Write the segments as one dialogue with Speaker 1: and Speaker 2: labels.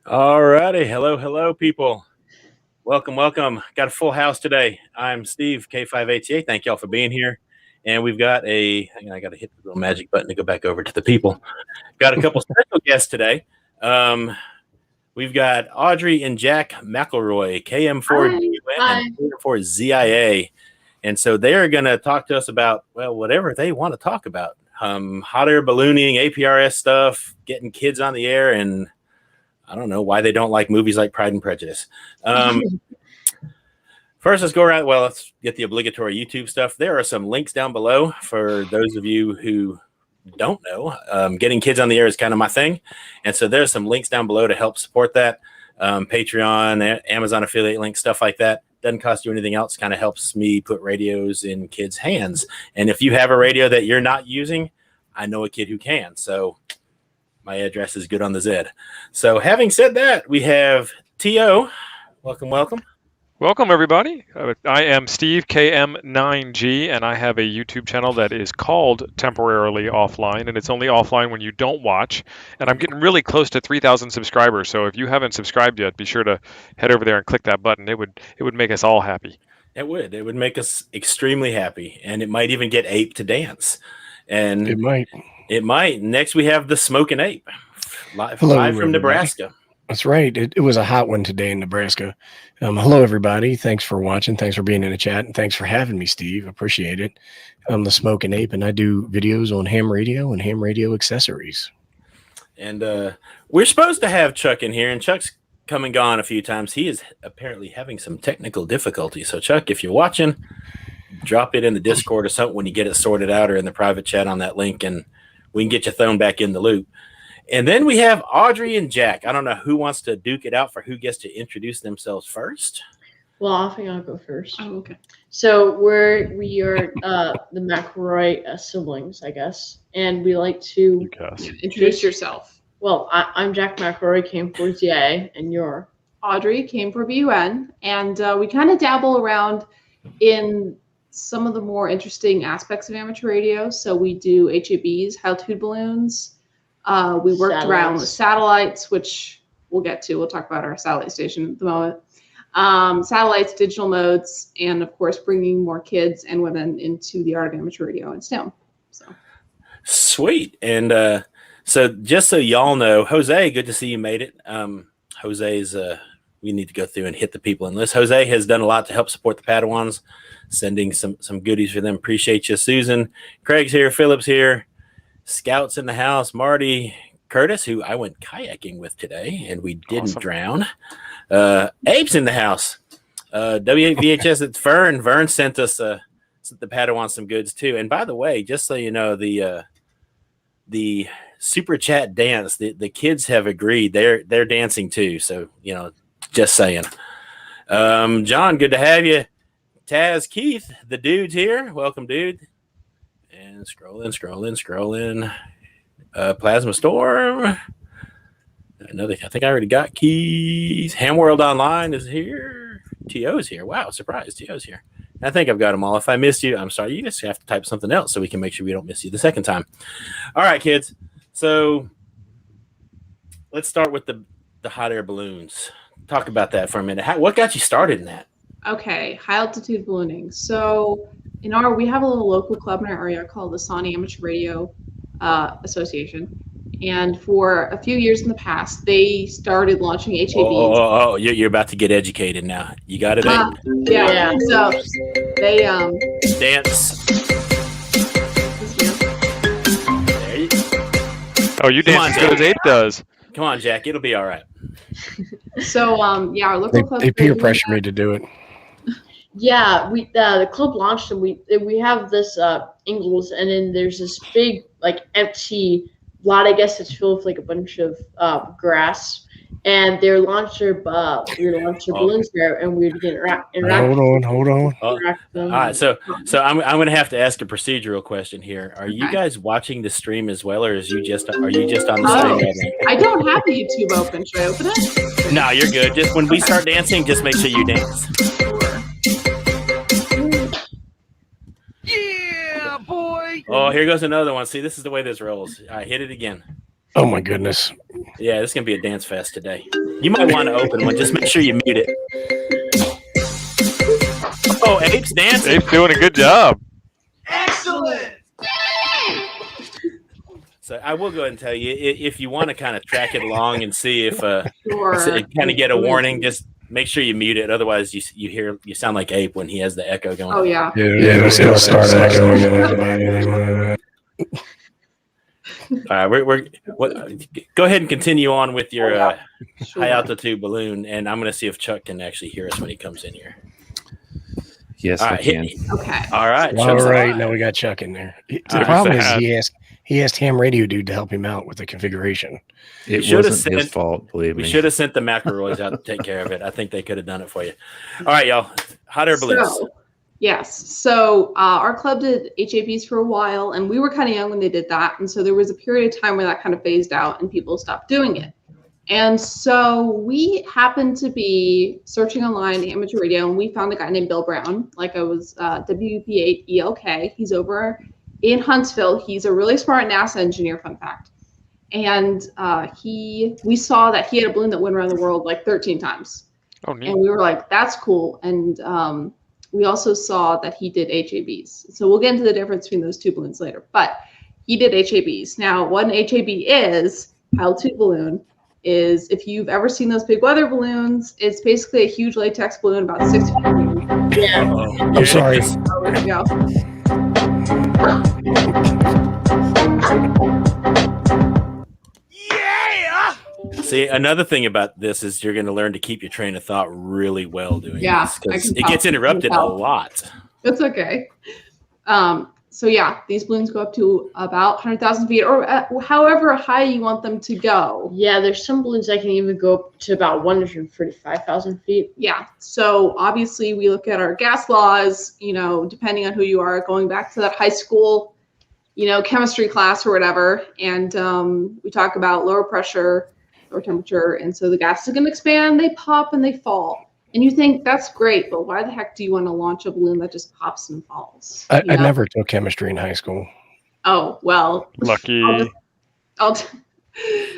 Speaker 1: All righty. Hello, people. Welcome. Got a full house today. I'm Steve, K5ATA. Thank y'all for being here. And we've got I got to hit the little magic button to go back over to the people. Got a couple special guests today. We've got Audrey and Jack McElroy, KM4UN and KM4ZIA. And so they're going to talk to us about, well, whatever they want to talk about. Hot air ballooning, APRS stuff, getting kids on the air, and I don't know why they don't like movies like Pride and Prejudice. First, let's go around. Well, let's get the obligatory YouTube stuff. There are some links down below for those of you who don't know. Getting kids on the air is kind of my thing. And so there's some links down below to help support that. Patreon, Amazon affiliate links, stuff like that. Doesn't cost you anything else. Kind of helps me put radios in kids' hands. And if you have a radio that you're not using, I know a kid who can. So my address is good on the Zed. So having said that, we have T.O. Welcome.
Speaker 2: Welcome, everybody. I am Steve, KM9G, and I have a YouTube channel that is called Temporarily Offline, and it's only offline when you don't watch. And I'm getting really close to 3,000 subscribers, so if you haven't subscribed yet, be sure to head over there and click that button. It would make us all happy.
Speaker 1: It would make us extremely happy, and it might even get Ape to dance. And It might. Next, we have the Smoking Ape, live from Nebraska.
Speaker 3: That's right. It was a hot one today in Nebraska. Hello, everybody. Thanks for watching. Thanks for being in the chat. And thanks for having me, Steve. Appreciate it. I'm the Smoking Ape, and I do videos on ham radio and ham radio accessories.
Speaker 1: And we're supposed to have Chuck in here, and Chuck's come and gone a few times. He is apparently having some technical difficulties. So, Chuck, if you're watching, drop it in the Discord or something when you get it sorted out, or in the private chat on that link, and we can get you thrown back in the loop. And then we have Audrey and Jack. I don't know who wants to duke it out for who gets to introduce themselves first.
Speaker 4: Well, I think I'll go first. Oh, okay. So we are the McElroy siblings, I guess, and we like to
Speaker 5: introduce yourself.
Speaker 4: Well, I'm Jack McElroy, KM4ZIA, and you're
Speaker 5: Audrey, KM4BUN, and we kind of dabble around in some of the more interesting aspects of amateur radio. So we do HABs, altitude balloons. We worked around with satellites, which we'll get to. We'll talk about our satellite station at the moment. Satellites, digital modes, and of course, bringing more kids and women into the art of amateur radio and STEM. So
Speaker 1: sweet. And so just so y'all know, Jose, good to see you made it. Jose's we need to go through and hit the people in list. Jose has done a lot to help support the Padawans, sending some goodies for them. Appreciate you. Susan, Craig's here, Philip's here. Scouts in the house, Marty, Curtis, who I went kayaking with today, and we didn't drown. Abe's in the house. W8VHS at Vern. Vern sent us the Padawan some goods too. And by the way, just so you know, the super chat dance, the kids have agreed they're dancing too. So just saying. John, good to have you. Taz, Keith, the dude's here. Welcome, dude. And scrolling. Plasma Storm. I think I already got keys. Ham World Online is here. T.O.'s here. Wow, surprise. T.O.'s here. I think I've got them all. If I missed you, I'm sorry. You just have to type something else so we can make sure we don't miss you the second time. All right, kids. So let's start with the hot air balloons. Talk about that for a minute. What got you started in that?
Speaker 5: Okay, high altitude ballooning. So we have a little local club in our area called the Sawney Amateur Radio Association. And for a few years in the past, they started launching HABs.
Speaker 1: Oh, you're about to get educated now. You got it?
Speaker 5: Yeah. So they
Speaker 1: dance.
Speaker 2: There you go. Oh, you dance as good as Ape does.
Speaker 1: Come on, Jack. It'll be all right.
Speaker 5: So our local club.
Speaker 3: They peer pressure me to do it.
Speaker 4: Yeah, the club launched, and we have this Ingalls, and then there's this big empty lot. I guess it's filled with a bunch of grass, and they launched their balloons there, and we would get interact.
Speaker 3: Hold on.
Speaker 1: All right, so I'm going to have to ask a procedural question here. Are you guys watching the stream as well, or are you just on the stream?
Speaker 5: I don't have the YouTube open. Should I open it?
Speaker 1: No, you're good. Just when we start dancing, just make sure you dance. Yeah, boy. Oh, here goes another one. See, this is the way this rolls. All right, hit it again.
Speaker 3: Oh my goodness.
Speaker 1: Yeah, this is gonna be a dance fest today. You might want to open one. Just make sure you mute it. Oh, Ape's dancing.
Speaker 2: Ape's doing a good job.
Speaker 6: Excellent.
Speaker 1: So I will go ahead and tell you, if you want to kind of track it along and see if
Speaker 5: Sure.
Speaker 1: kind of get a warning, just make sure you mute it. Otherwise, you sound like Ape when he has the echo going.
Speaker 5: Oh yeah.
Speaker 3: Yeah, it'll start echoing.
Speaker 1: All right, go ahead and continue on with your
Speaker 5: Sure.
Speaker 1: high altitude balloon, and I'm going to see if Chuck can actually hear us when he comes in here.
Speaker 6: Yes,
Speaker 1: All
Speaker 6: I
Speaker 1: right, hit
Speaker 6: can.
Speaker 1: me.
Speaker 5: Okay.
Speaker 1: All right,
Speaker 3: All
Speaker 1: Chuck's
Speaker 3: right,
Speaker 1: alive.
Speaker 3: now we got Chuck in there. The
Speaker 1: All right.
Speaker 3: problem is
Speaker 2: Sad.
Speaker 3: he asked Ham Radio Dude to help him out with the configuration.
Speaker 6: It
Speaker 1: should have
Speaker 6: wasn't his
Speaker 1: sent-
Speaker 6: fault, believe
Speaker 1: We
Speaker 6: me.
Speaker 1: should have sent the McElroys out to take care of it. I think they could have done it for you. All right, y'all. Hot air balloons.
Speaker 5: So, yes. So our club did HABs for a while, and we were kind of young when they did that. And so there was a period of time where that kind of phased out and people stopped doing it. And so we happened to be searching online amateur radio, and we found a guy named Bill Brown. Like I was WP8ELK. He's over in Huntsville. He's a really smart NASA engineer, fun fact. And we saw that he had a balloon that went around the world like 13 times.
Speaker 2: Oh, neat.
Speaker 5: And we were like, that's cool. And we also saw that he did HABs. So we'll get into the difference between those two balloons later. But he did HABs. Now, what an HAB is, altitude balloon, is if you've ever seen those big weather balloons, it's basically a huge latex balloon about 6 feet long.
Speaker 4: Yeah.
Speaker 3: I'm sorry.
Speaker 5: Oh, there we go.
Speaker 1: See, another thing about this is you're going to learn to keep your train of thought really well doing
Speaker 5: Yeah,
Speaker 1: this because
Speaker 5: I can
Speaker 1: it
Speaker 5: tell.
Speaker 1: gets interrupted
Speaker 5: I can
Speaker 1: a
Speaker 5: tell.
Speaker 1: lot.
Speaker 5: It's okay. So yeah, these balloons go up to about 100,000 feet, or however high you want them to go.
Speaker 4: Yeah, there's some balloons that can even go up to about 145,000 feet.
Speaker 5: Yeah. So obviously we look at our gas laws, depending on who you are, going back to that high school, chemistry class or whatever. And we talk about lower pressure, lower temperature. And so the gas is going to expand, they pop and they fall. And you think that's great, but why the heck do you want to launch a balloon that just pops and falls?
Speaker 3: I never took chemistry in high school.
Speaker 5: Oh, well.
Speaker 2: Lucky.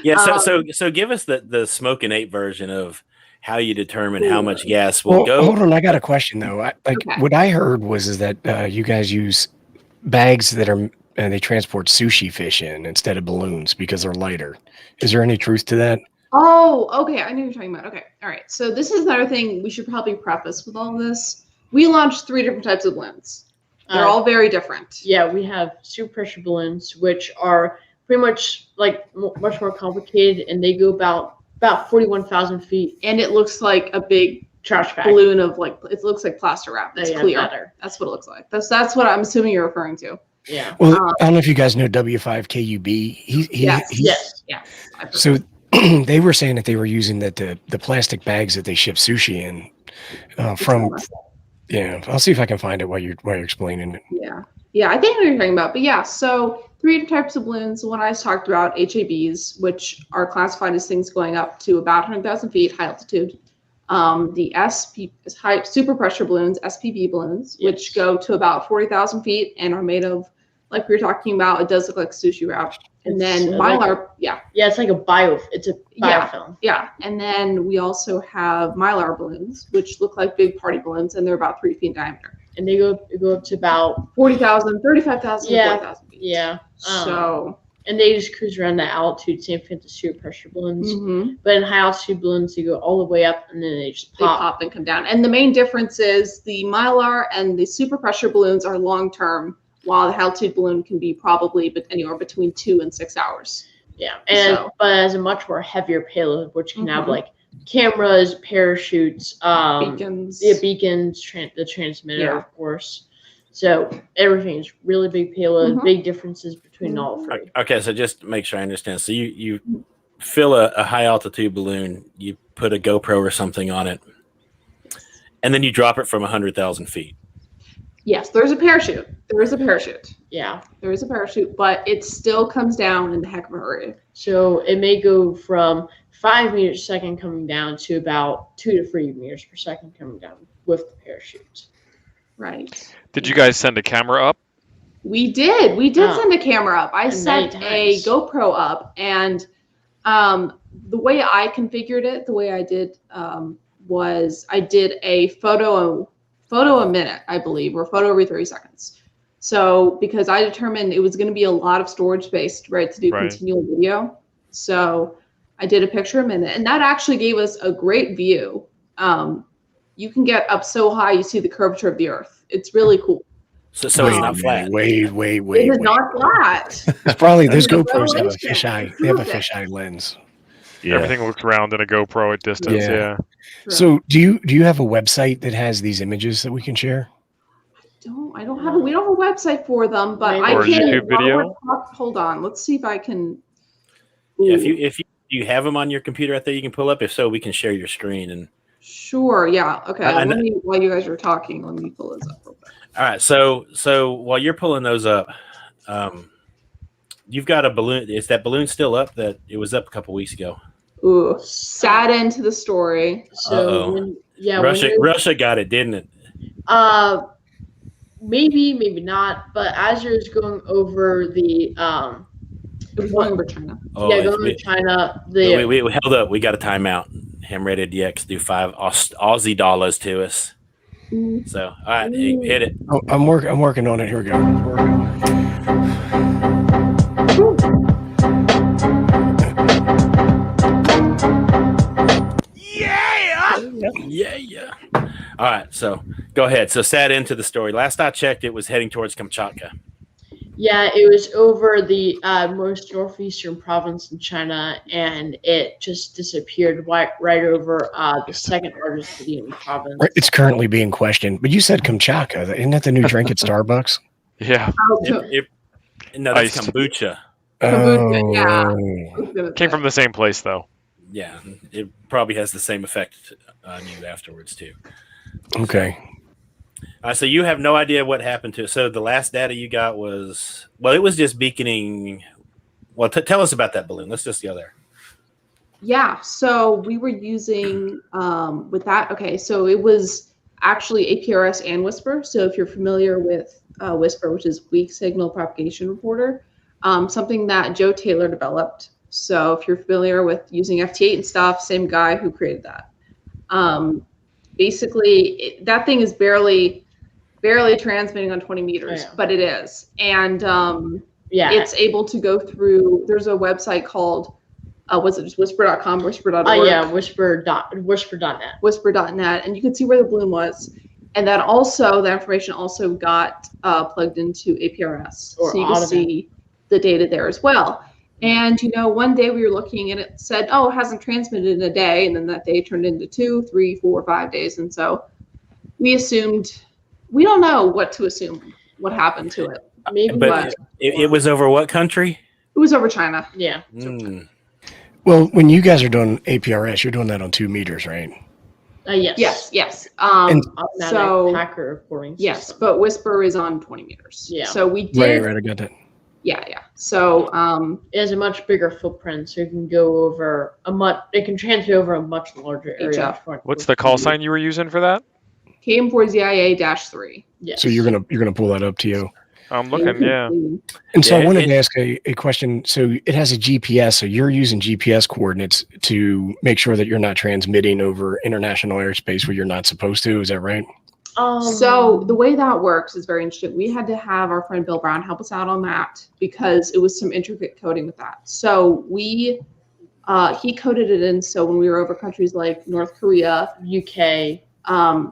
Speaker 1: Yeah, so give us the Smoke and Ape version of how you determine how much gas will
Speaker 3: Well,
Speaker 1: go.
Speaker 3: hold on, I got a question though. What I heard is that you guys use bags that are they transport sushi fish in instead of balloons because they're lighter. Is there any truth to that?
Speaker 5: Oh, okay. I know what you're talking about. Okay. All right. So this is another thing we should probably preface with all this. We launched 3 different types of balloons. They're all very different.
Speaker 4: Yeah, we have super pressure balloons, which are pretty much like much more complicated, and they go about 41,000 feet.
Speaker 5: And it looks like a big
Speaker 4: Trash bag.
Speaker 5: balloon of it looks like plaster wrap. It's
Speaker 4: Yeah,
Speaker 5: clear.
Speaker 4: better.
Speaker 5: That's what it looks like. That's what I'm assuming you're referring to.
Speaker 4: Yeah.
Speaker 3: Well, I don't know if you guys know W5KUB.
Speaker 5: Yes. I've heard.
Speaker 3: So they were saying that they were using the plastic bags that they ship sushi in from. Yeah, I'll see if I can find it while you're explaining it.
Speaker 5: Yeah, I think I know what you're talking about. But yeah, so 3 types of balloons. The one I just talked about, HABs, which are classified as things going up to about 100,000 feet, high altitude. The SP is high super pressure balloons, SPB balloons, which go to about 40,000 feet and are made of, like we were talking about, it does look like sushi wrap. And then Mylar,
Speaker 4: Yeah, it's like it's a biofilm.
Speaker 5: yeah. And then we also have Mylar balloons, which look like big party balloons, and they're about 3 feet in diameter.
Speaker 4: And they go up to about
Speaker 5: 40,000, 35,000,
Speaker 4: Yeah.
Speaker 5: 40,000 feet.
Speaker 4: yeah.
Speaker 5: So,
Speaker 4: And they just cruise around that altitude, same thing with the super pressure balloons.
Speaker 5: mhm.
Speaker 4: But in high altitude balloons, they go all the way up and then they just
Speaker 5: They
Speaker 4: pop.
Speaker 5: pop and come down. And the main difference is the Mylar and the super pressure balloons are long term, while the altitude balloon can be probably anywhere between 2 and 6 hours.
Speaker 4: Yeah, and
Speaker 5: So-
Speaker 4: but as a much more heavier payload, which can have
Speaker 5: Mhm.
Speaker 4: like cameras, parachutes,
Speaker 5: Beacons.
Speaker 4: beacons, the transmitter,
Speaker 5: Yeah.
Speaker 4: of course. So everything is really big payload.
Speaker 5: Mhm.
Speaker 4: Big differences between all 3.
Speaker 1: Okay, so just to make sure I understand. So you fill a high altitude balloon, you put a GoPro or something on it, and then you drop it from 100,000 feet.
Speaker 5: Yes, there's a parachute. There is a parachute.
Speaker 4: Yeah,
Speaker 5: There is a parachute, but it still comes down in the heck of a hurry.
Speaker 4: so it may go from 5 meters per second coming down to about 2 to 3 meters per second coming down with the parachute.
Speaker 5: Right.
Speaker 2: Did you guys send a camera up?
Speaker 5: We did. We did
Speaker 4: Oh.
Speaker 5: send a camera up. I
Speaker 4: And
Speaker 5: sent
Speaker 4: many
Speaker 5: a
Speaker 4: times.
Speaker 5: GoPro up, and the way I configured it, the way I did was I did a photo a minute, I believe, or photo every 30 seconds. So because I determined it was going to be a lot of storage space, right, to do
Speaker 2: Right.
Speaker 5: continual video. So I did a picture a minute, and that actually gave us a great view. You can get up so high you see the curvature of the Earth. It's really cool.
Speaker 1: So it's not flat.
Speaker 3: Wait.
Speaker 5: It is not flat.
Speaker 3: It's probably those
Speaker 5: It's a
Speaker 3: GoPros have a
Speaker 5: revelation.
Speaker 3: fisheye. They have a
Speaker 5: Perfect.
Speaker 3: fisheye lens.
Speaker 7: Yeah.
Speaker 2: Everything looks round in a GoPro at distance.
Speaker 3: Yeah.
Speaker 2: Yeah.
Speaker 3: So do you have a website that has these images that we can share?
Speaker 5: We don't have a website for them, but I
Speaker 2: Or a
Speaker 5: can.
Speaker 2: YouTube video?
Speaker 5: Hold on, let's see if I can.
Speaker 1: Yeah,
Speaker 5: Ooh.
Speaker 1: if you have them on your computer out there, you can pull up. If so, we can share your screen. And
Speaker 5: Sure, yeah, okay.
Speaker 1: I
Speaker 5: Let
Speaker 1: know.
Speaker 5: me, while you guys are talking, let me pull this up real quick.
Speaker 1: all right, so while you're pulling those up, you've got a balloon. Is that balloon still up? That it was up a couple weeks ago.
Speaker 5: Ooh, sad end to the story.
Speaker 1: Uh-oh. Russia got it, didn't it?
Speaker 4: Maybe not. But as you're going over the
Speaker 5: It was going over China.
Speaker 4: going to China,
Speaker 1: we held up. We got a timeout. Ham rated DX do 5 Aussie dollars to us. So all right, hey, hit it.
Speaker 3: Oh, I'm working on it. Here we go.
Speaker 1: Yeah. All right, so go ahead. So sad into the story. Last I checked, it was heading towards Kamchatka.
Speaker 4: Yeah, it was over the most northeastern province in China, and it just disappeared right over the second largest city in the province.
Speaker 3: Right, it's currently being questioned, but you said Kamchatka. Isn't that the new drink at Starbucks?
Speaker 2: Yeah.
Speaker 1: No, that's
Speaker 2: Iced.
Speaker 1: kombucha.
Speaker 5: Kombucha, yeah.
Speaker 3: Oh.
Speaker 2: Came from the same place, though.
Speaker 1: Yeah, it probably has the same effect on you afterwards too.
Speaker 3: Okay.
Speaker 1: So you have no idea what happened to it. So the last data you got was, well, it was just beaconing. Well, tell us about that balloon. Let's just go there.
Speaker 5: Yeah, so we were using with that. Okay, so it was actually APRS and Whisper. So if you're familiar with Whisper, which is Weak Signal Propagation Reporter, something that Joe Taylor developed. So if you're familiar with using FT8 and stuff, same guy who created that. Basically, that thing is barely transmitting on 20 meters, but it is. And it's able to go through, there's a website called, was it just whisper.com, whisper.org?
Speaker 4: Oh, yeah, whisper.net.
Speaker 5: Whisper.net, and you can see where the balloon was. And that also, that information also got plugged into APRS.
Speaker 4: Or
Speaker 5: so you can see the data there as well. And, one day we were looking and it said, oh, it hasn't transmitted in a day. And then that day turned into 2, 3, 4, 5 days. And so we assumed, we don't know what to assume, what happened to it.
Speaker 4: Maybe,
Speaker 1: but it was over what country?
Speaker 5: It was over China.
Speaker 4: Yeah.
Speaker 3: Well, when you guys are doing APRS, you're doing that on 2 meters, right?
Speaker 4: Yes.
Speaker 5: So
Speaker 4: hacker reporting system.
Speaker 5: Yes, but Whisper is on 20 meters.
Speaker 4: Yeah.
Speaker 5: So we did.
Speaker 3: Right. I got that.
Speaker 5: Yeah. So
Speaker 4: it has a much bigger footprint, so it can go over it can transmit over a much larger area.
Speaker 2: What's the call sign you were using for that?
Speaker 5: KM4ZIA-3.
Speaker 4: Yes.
Speaker 3: So you're gonna pull that up to you.
Speaker 2: I'm looking, yeah.
Speaker 3: And so I wanted to ask a question. So it has a GPS. So you're using GPS coordinates to make sure that you're not transmitting over international airspace where you're not supposed to. Is that right?
Speaker 5: So the way that works is very interesting. We had to have our friend Bill Brown help us out on that because it was some intricate coding with that. So he coded it in. So when we were over countries like North Korea, UK,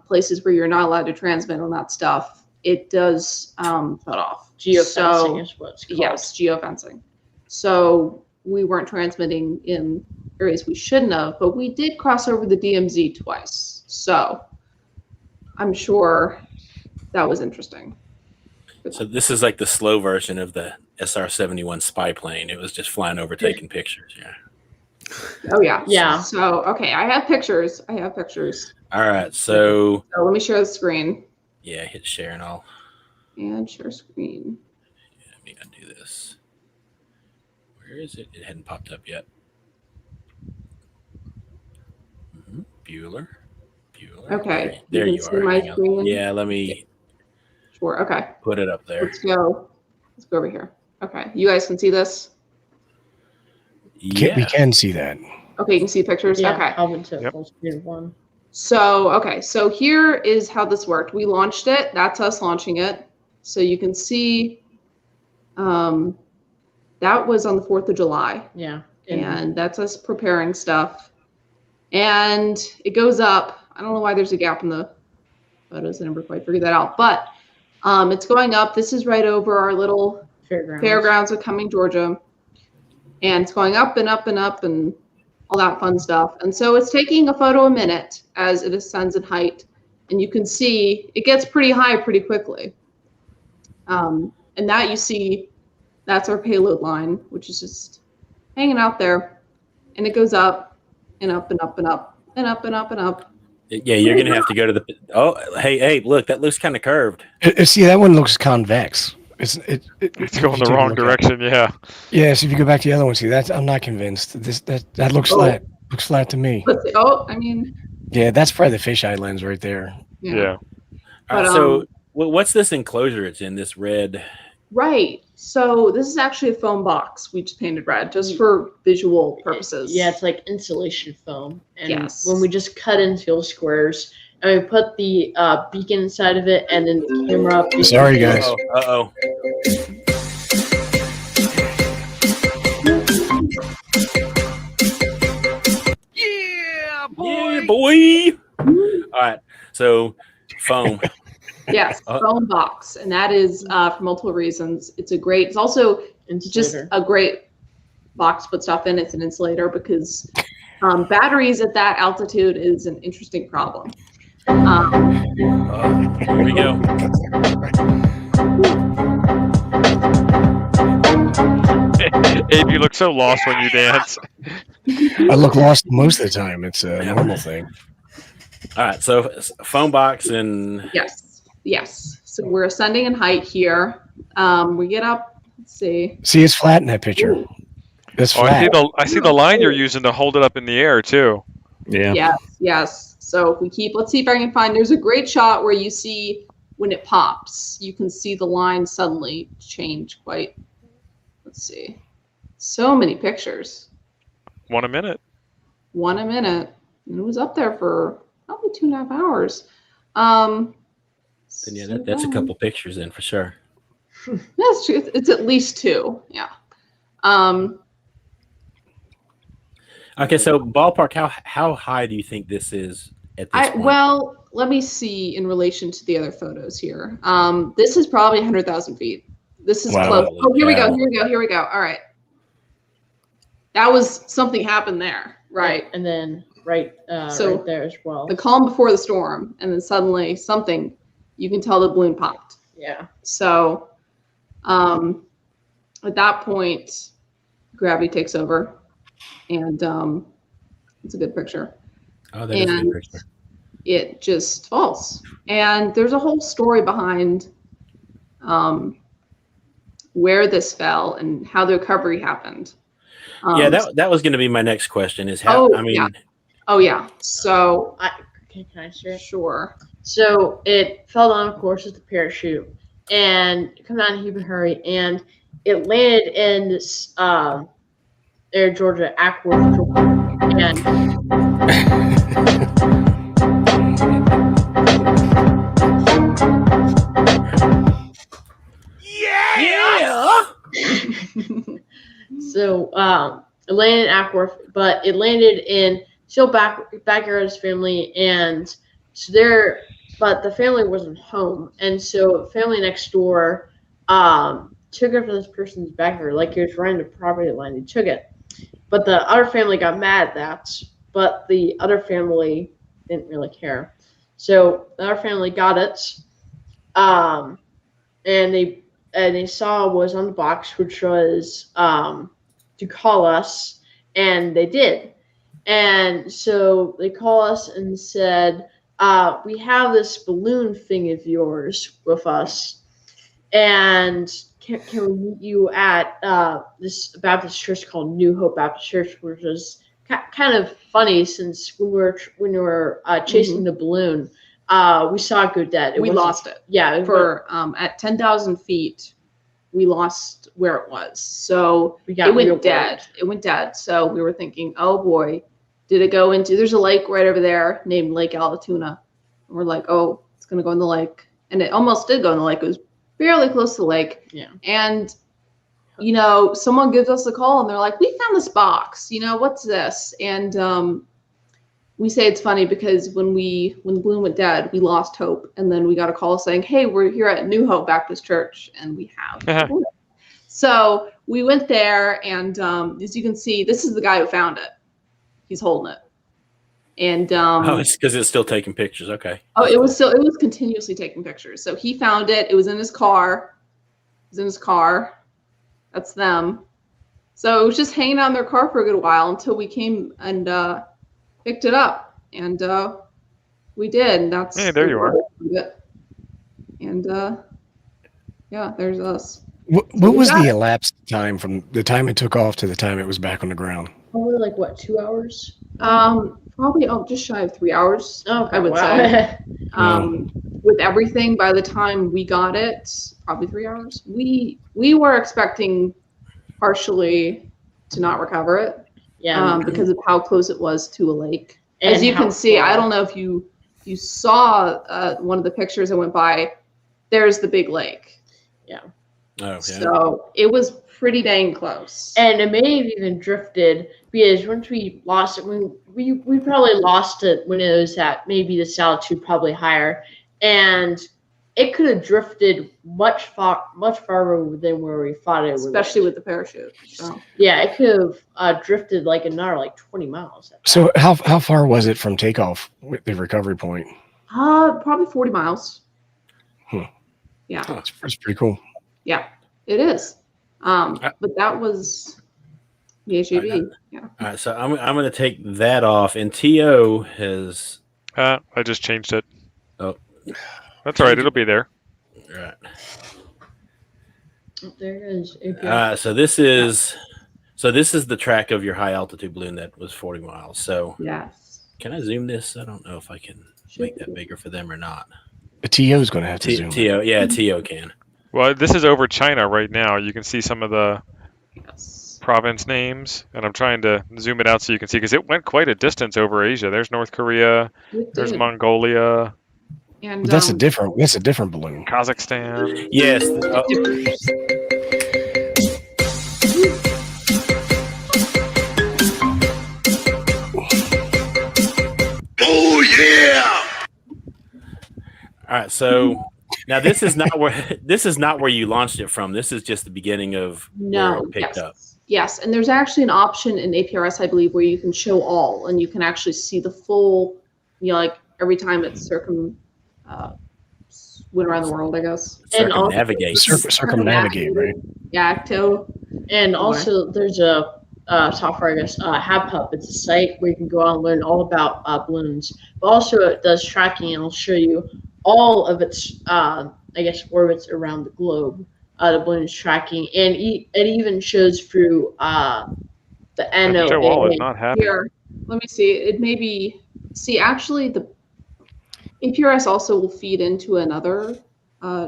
Speaker 5: places where you're not allowed to transmit on that stuff, it does shut off.
Speaker 4: Geofencing is what it's called.
Speaker 5: Yes, geofencing. So we weren't transmitting in areas we shouldn't have, but we did cross over the DMZ twice. So I'm sure that was interesting.
Speaker 1: So this is like the slow version of the SR-71 spy plane. It was just flying over, taking pictures. Yeah.
Speaker 5: Oh yeah.
Speaker 4: Yeah.
Speaker 5: So okay, I have pictures.
Speaker 1: All right. So
Speaker 5: let me share the screen.
Speaker 1: Yeah, hit share and all.
Speaker 5: And share screen.
Speaker 1: Yeah, let me undo this. Where is it? It hadn't popped up yet. Bueller.
Speaker 5: Okay.
Speaker 1: There you
Speaker 5: see
Speaker 1: are.
Speaker 5: my screen?
Speaker 1: Yeah, let me
Speaker 5: Sure. Okay.
Speaker 1: put it up there.
Speaker 5: Let's go. Let's go over here. Okay, you guys can see this?
Speaker 1: Yeah.
Speaker 3: We can see that.
Speaker 5: Okay, you can see pictures?
Speaker 4: Yeah,
Speaker 5: Okay.
Speaker 4: I'll into
Speaker 2: Yep.
Speaker 4: full screen of one.
Speaker 5: So, okay, so here is how this worked. We launched it. That's us launching it. So you can see that was on the 4th of July.
Speaker 4: Yeah.
Speaker 5: And that's us preparing stuff. And it goes up. I don't know why there's a gap in the photos. I never quite figured that out. But it's going up. This is right over our little fairgrounds of Cumming, Georgia. And it's going up and up and up and all that fun stuff. And so it's taking a photo a minute as it ascends in height. And you can see it gets pretty high pretty quickly. And that you see, that's our payload line, which is just hanging out there. And it goes up and up and up and up and up and up and up.
Speaker 1: Yeah, you're gonna have to go to the. Oh, hey, look, that looks kind of curved.
Speaker 3: See, that one looks convex. It's
Speaker 2: going the wrong direction. Yeah.
Speaker 3: Yeah, so if you go back to the other one, see, I'm not convinced. That looks flat. Looks flat to me.
Speaker 5: I mean.
Speaker 3: Yeah, that's probably the fisheye lens right there.
Speaker 2: Yeah.
Speaker 1: All right, so what's this enclosure it's in? This red.
Speaker 5: Right. So this is actually a foam box we just painted red, just for visual purposes.
Speaker 4: Yeah, it's like insulation foam. And
Speaker 5: Yes.
Speaker 4: when we just cut in field squares and we put the beacon inside of it and then the camera up.
Speaker 3: Sorry, guys.
Speaker 1: Uh-oh.
Speaker 6: Yeah, boy.
Speaker 1: Yeah, boy. All right. So foam.
Speaker 5: Yes, foam box, and that is for multiple reasons. It's also just a great box to put stuff in. It's an insulator because batteries at that altitude is an interesting problem.
Speaker 1: Here we go.
Speaker 2: Abe, you look so lost when you dance.
Speaker 3: I look lost most of the time. It's a normal thing.
Speaker 1: All right. So foam box and.
Speaker 5: Yes. So we're ascending in height here. We get up. Let's see.
Speaker 3: See, it's flat in that picture. It's flat.
Speaker 2: I see the line you're using to hold it up in the air too.
Speaker 3: Yeah.
Speaker 5: Yes. So if we let's see if I can find, there's a great shot where you see when it pops, you can see the line suddenly change quite, let's see. So many pictures.
Speaker 2: One a minute.
Speaker 5: And it was up there for probably 2.5 hours.
Speaker 1: Then, yeah, that's a couple pictures in for sure.
Speaker 5: That's true. It's at least 2. Yeah.
Speaker 1: Okay, so ballpark, how high do you think this is at this point?
Speaker 5: Well, let me see in relation to the other photos here. This is probably 100,000 feet. This is close. Oh, here we go. All right. That was something happened there. Right.
Speaker 4: And then right there as well.
Speaker 5: The calm before the storm, and then suddenly something, you can tell the balloon popped.
Speaker 4: Yeah.
Speaker 5: So at that point, gravity takes over, and it's a good picture.
Speaker 1: Oh, that is a good picture.
Speaker 5: It just falls. And there's a whole story behind where this fell and how the recovery happened.
Speaker 1: Yeah, that was going to be my next question is how,
Speaker 5: So
Speaker 4: can I share it?
Speaker 5: Sure.
Speaker 4: So it fell down, of course, with the parachute, and it come down in a heap of hurry, and it landed in this Air Georgia Ackworth, and
Speaker 1: Yeah.
Speaker 4: So it landed in Ackworth, but it landed in still backyard of his family, and so but the family wasn't home, and so family next door took it from this person's backyard, like it was right in the property line. They took it, but the other family got mad at that, but the other family didn't really care. So the other family got it, and they saw what was on the box, which was to call us, and they did. And so they call us and said, we have this balloon thing of yours with us, and can we meet you at this Baptist church called New Hope Baptist Church, which was kind of funny since when we were chasing the balloon, we saw it go dead.
Speaker 5: We lost it.
Speaker 4: Yeah.
Speaker 5: For at 10,000 feet, we lost where it was. So
Speaker 4: We got
Speaker 5: it
Speaker 4: real
Speaker 5: went dead. It went dead. So we were thinking, oh boy, did it go into, there's a lake right over there named Lake Allatoona. And we're like, oh, it's going to go in the lake. And it almost did go in the lake. It was fairly close to the lake.
Speaker 4: Yeah.
Speaker 5: And, you know, someone gives us a call and they're like, we found this box, you know, what's this? And we say it's funny because when the balloon went dead, we lost hope. And then we got a call saying, hey, we're here at New Hope Baptist Church and we have the balloon. So we went there, and as you can see, this is the guy who found it. He's holding it. And
Speaker 1: it's because it's still taking pictures. Okay.
Speaker 5: oh, it was continuously taking pictures. So he found it. It was in his car. That's them. So it was just hanging out in their car for a good while until we came and picked it up, and we did. And that's
Speaker 2: Hey, there you are.
Speaker 5: And yeah, there's us.
Speaker 3: What was the elapsed time from the time it took off to the time it was back on the ground?
Speaker 4: Probably like what, 2 hours?
Speaker 5: Probably just shy of 3 hours.
Speaker 4: Oh,
Speaker 5: I would say. With everything, by the time we got it, probably 3 hours. We were expecting partially to not recover it.
Speaker 4: Yeah.
Speaker 5: Because of how close it was to a lake.
Speaker 4: And
Speaker 5: as you
Speaker 4: how
Speaker 5: can see,
Speaker 4: far.
Speaker 5: I don't know if you saw one of the pictures that went by. There's the big lake.
Speaker 4: Yeah.
Speaker 1: Oh, yeah.
Speaker 5: So it was pretty dang close.
Speaker 4: And it may have even drifted because once we lost it, we probably lost it when it was at maybe the altitude probably higher, and it could have drifted much farther than where we thought it would.
Speaker 5: Especially with the parachute. So.
Speaker 4: Yeah, it could have drifted like another like 20 miles.
Speaker 3: So how far was it from takeoff with the recovery point?
Speaker 5: Probably 40 miles. Yeah.
Speaker 3: Oh, that's pretty cool.
Speaker 5: Yeah, it is. But that was the HAB. Yeah.
Speaker 1: All right, so I'm going to take that off, and TO has.
Speaker 2: I just changed it.
Speaker 1: Oh,
Speaker 2: that's all right. It'll be there.
Speaker 1: all right.
Speaker 4: There is. API.
Speaker 1: So this is the track of your high altitude balloon that was 40 miles. So
Speaker 5: Yes.
Speaker 1: can I zoom this? I don't know if I can make that bigger for them or not.
Speaker 3: The TO is going to have to zoom.
Speaker 1: TO, yeah, TO can.
Speaker 2: Well, this is over China right now. You can see some of the
Speaker 5: Yes.
Speaker 2: province names, and I'm trying to zoom it out so you can see because it went quite a distance over Asia. There's North Korea,
Speaker 5: It
Speaker 2: there's
Speaker 5: did.
Speaker 2: Mongolia,
Speaker 5: And
Speaker 3: But that's a different balloon.
Speaker 2: Kazakhstan.
Speaker 1: Yes.
Speaker 6: Oh yeah!
Speaker 1: All right. So now this is not where you launched it from. This is just the beginning of where
Speaker 5: No.
Speaker 1: it picked
Speaker 5: Yes.
Speaker 1: up.
Speaker 5: Yes, and there's actually an option in APRS, I believe, where you can show all, and you can actually see the full, you know, like every time it's went around the world, I guess.
Speaker 4: And also-
Speaker 1: Circumnavigate.
Speaker 3: Circumnavigate, right?
Speaker 5: Yeah,
Speaker 4: And also, there's a software, I guess, HabHub. It's a site where you can go out and learn all about balloons. But also, it does tracking, and it'll show you all of its, I guess, orbits around the globe. The balloon's tracking, and it even shows through the
Speaker 2: Show all is
Speaker 4: NOAA.
Speaker 2: not happy.
Speaker 5: here, let me see. It may be, actually, the APRS also will feed into another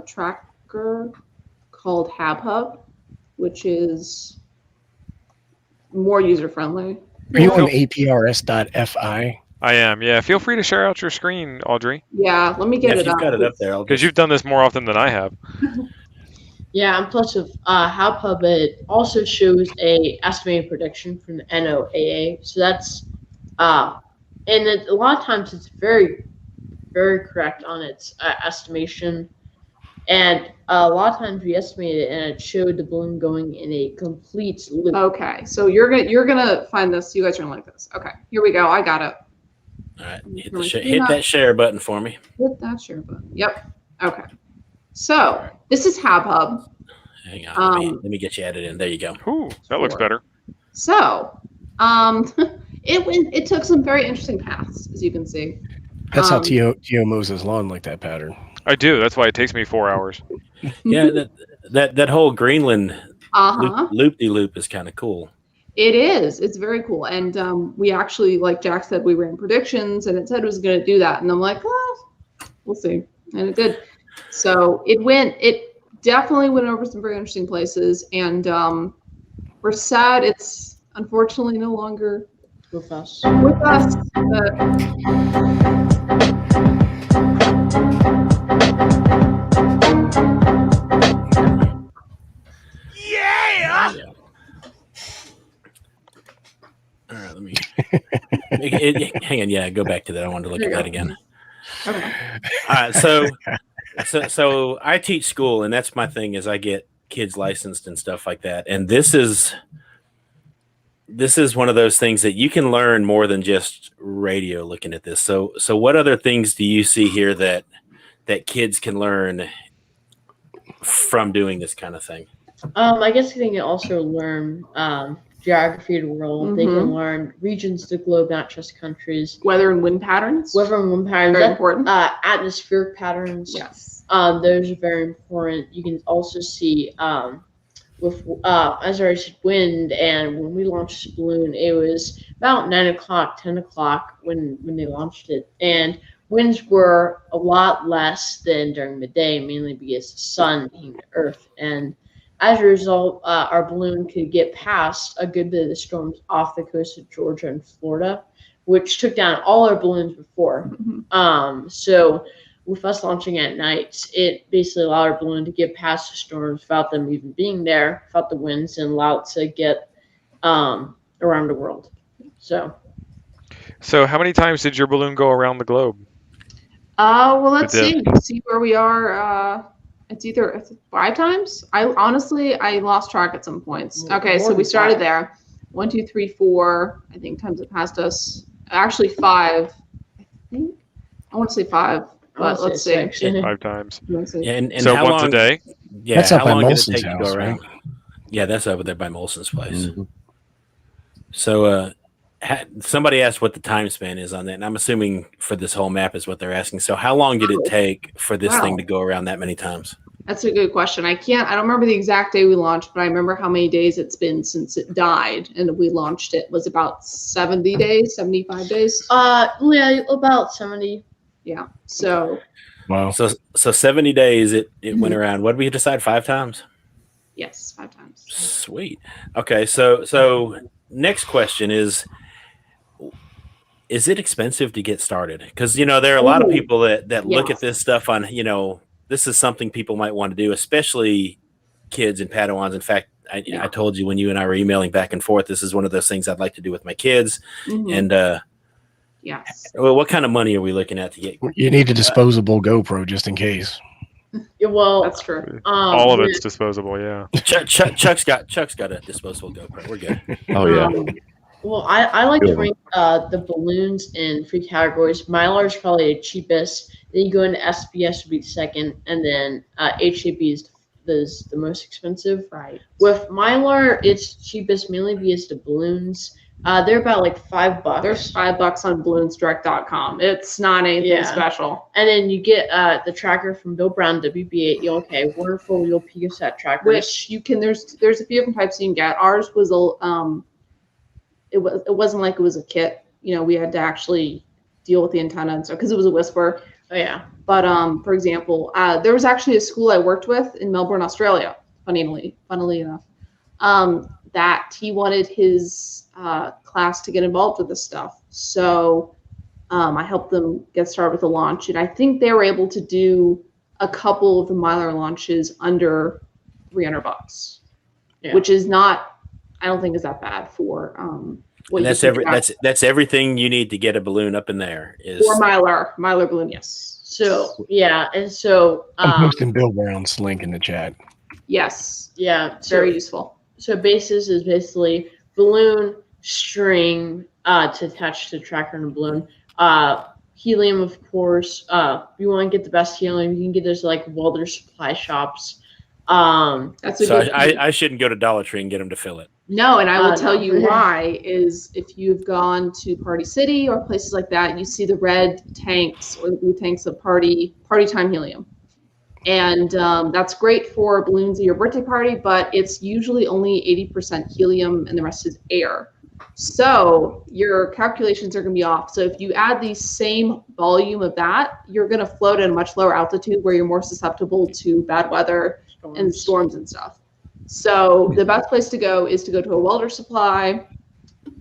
Speaker 5: tracker called HabHub, which is more user-friendly.
Speaker 3: Are you on APRS.fi?
Speaker 2: I am. Yeah. Feel free to share out your screen, Audrey,
Speaker 5: Yeah, let me
Speaker 1: Yeah,
Speaker 5: get
Speaker 1: if
Speaker 5: it
Speaker 1: you've
Speaker 5: up.
Speaker 1: got it up there, I'll
Speaker 2: because
Speaker 1: just,
Speaker 2: you've done this more often than I have.
Speaker 4: Yeah, and plus of HabHub, it also shows a estimated prediction from the NOAA. So that's, and a lot of times it's very, very correct on its estimation. And a lot of times we estimated it, and it showed the balloon going in a complete loop.
Speaker 5: Okay, so you're gonna find this. You guys are gonna like this. Okay, here we go. I got it.
Speaker 1: all right,
Speaker 5: Can we see
Speaker 1: hit that share button for me.
Speaker 5: Hit that share button. Yep. Okay. So this is HabHub.
Speaker 1: Hang on, let me get you added in. There you go.
Speaker 2: Ooh, that looks better.
Speaker 5: So, it took some very interesting paths, as you can see.
Speaker 3: That's how TO mows his lawn, like that pattern.
Speaker 2: I do. That's why it takes me 4 hours.
Speaker 1: Yeah, that whole Greenland
Speaker 5: Uh-huh.
Speaker 1: loop-de-loop is kind of cool.
Speaker 5: It is. It's very cool. And we actually, like Jack said, we ran predictions, and it said it was going to do that. And I'm like, we'll see. And it did. So definitely went over some very interesting places, and we're sad it's unfortunately no longer
Speaker 4: with us.
Speaker 5: But
Speaker 6: Yeah!
Speaker 1: All right, let me hang on. Yeah, go back to that. I wanted to look at that again.
Speaker 5: okay.
Speaker 1: All right, so I teach school, and that's my thing is I get kids licensed and stuff like that. And this is one of those things that you can learn more than just radio looking at this. So what other things do you see here that kids can learn from doing this kind of thing?
Speaker 4: I guess they can also learn geography of the world. They can learn regions of the globe, not just countries.
Speaker 5: Weather and wind patterns.
Speaker 4: Weather and wind patterns.
Speaker 5: Very important.
Speaker 4: Atmospheric patterns.
Speaker 5: Yes.
Speaker 4: Those are very important. You can also see with as I said, wind. And when we launched this balloon, it was about 9 o'clock, 10 o'clock when they launched it, and winds were a lot less than during the day, mainly because the sun came to Earth. And as a result, our balloon could get past a good bit of the storms off the coast of Georgia and Florida, which took down all our balloons before. So with us launching at night, it basically allowed our balloon to get past the storms without them even being there, without the winds, and allow it to get around the world. So
Speaker 2: how many times did your balloon go around the globe?
Speaker 5: Well, let's see where we are. It's either 5 times. I lost track at some points. Okay, so we started there. 1, 2, 3, 4. I think times it passed us. Actually, 5. I think I want to say 5, but let's see.
Speaker 2: 5 times.
Speaker 1: Yeah, and
Speaker 2: so
Speaker 1: how
Speaker 2: once
Speaker 1: long,
Speaker 2: a day.
Speaker 1: Yeah,
Speaker 3: that's
Speaker 1: how
Speaker 3: up by
Speaker 1: long did it
Speaker 3: Molson's
Speaker 1: take to go
Speaker 3: house,
Speaker 1: around?
Speaker 3: right?
Speaker 1: Yeah, that's over there by Molson's place. So somebody asked what the time span is on that, and I'm assuming for this whole map is what they're asking. So how long did it take for this thing to go around that many times?
Speaker 5: That's a good question. I don't remember the exact day we launched, but I remember how many days it's been since it died, and we launched it was about 70 days, 75 days.
Speaker 4: Yeah, about 70.
Speaker 5: Yeah. So.
Speaker 3: Wow.
Speaker 1: So 70 days it went around. What did we decide? 5 times?
Speaker 5: Yes, 5 times.
Speaker 1: Sweet. Okay, so next question is it expensive to get started? Because there are a lot of people that look at this stuff on, this is something people might want to do, especially kids and Padawans. In fact, I told you when you and I were emailing back and forth, this is one of those things I'd like to do with my kids. And
Speaker 5: yes.
Speaker 1: Well, what kind of money are we looking at to get?
Speaker 3: You need a disposable GoPro just in case.
Speaker 4: Yeah, well,
Speaker 5: that's true.
Speaker 2: All of it's disposable. Yeah.
Speaker 1: Chuck's got a disposable GoPro. We're good.
Speaker 7: Oh yeah.
Speaker 4: Well, I like to rank the balloons in 3 categories. Mylar is probably the cheapest. Then you go into SBS would be the second, and then HAB is the most expensive.
Speaker 5: Right.
Speaker 4: With Mylar, it's cheapest mainly because the balloons. They're about like $5.
Speaker 5: There's $5 on balloonsdirect.com. It's not anything special.
Speaker 4: And then you get the tracker from Bill Brown, WB8. Okay, wonderful real Picosat trackers.
Speaker 5: Which you can. There's a few different types you can get. Ours was it wasn't like it was a kit. We had to actually deal with the antenna and stuff because it was a whisper.
Speaker 4: Oh yeah.
Speaker 5: But for example, there was actually a school I worked with in Melbourne, Australia. Funnily enough, that he wanted his class to get involved with this stuff. So I helped them get started with the launch, and I think they were able to do a couple of the Mylar launches under $300, which is not. I don't think is that bad for
Speaker 1: and that's everything you need to get a balloon up in there is
Speaker 5: for Mylar balloon. Yes.
Speaker 4: So yeah, and so
Speaker 3: I'm posting Bill Brown's link in the chat.
Speaker 5: Yes.
Speaker 4: Yeah,
Speaker 5: very useful.
Speaker 4: So basis is basically balloon string to attach to the tracker and a balloon. Helium, of course. You want to get the best helium, you can get those like welder supply shops.
Speaker 5: That's
Speaker 1: I shouldn't go to Dollar Tree and get them to fill it.
Speaker 5: No, and I will tell you why is if you've gone to Party City or places like that, you see the red tanks or the blue tanks of party time helium. And that's great for balloons at your birthday party, but it's usually only 80% helium and the rest is air. So your calculations are going to be off. So if you add the same volume of that, you're going to float at a much lower altitude where you're more susceptible to bad weather and storms and stuff. So the best place to go is to go to a welder supply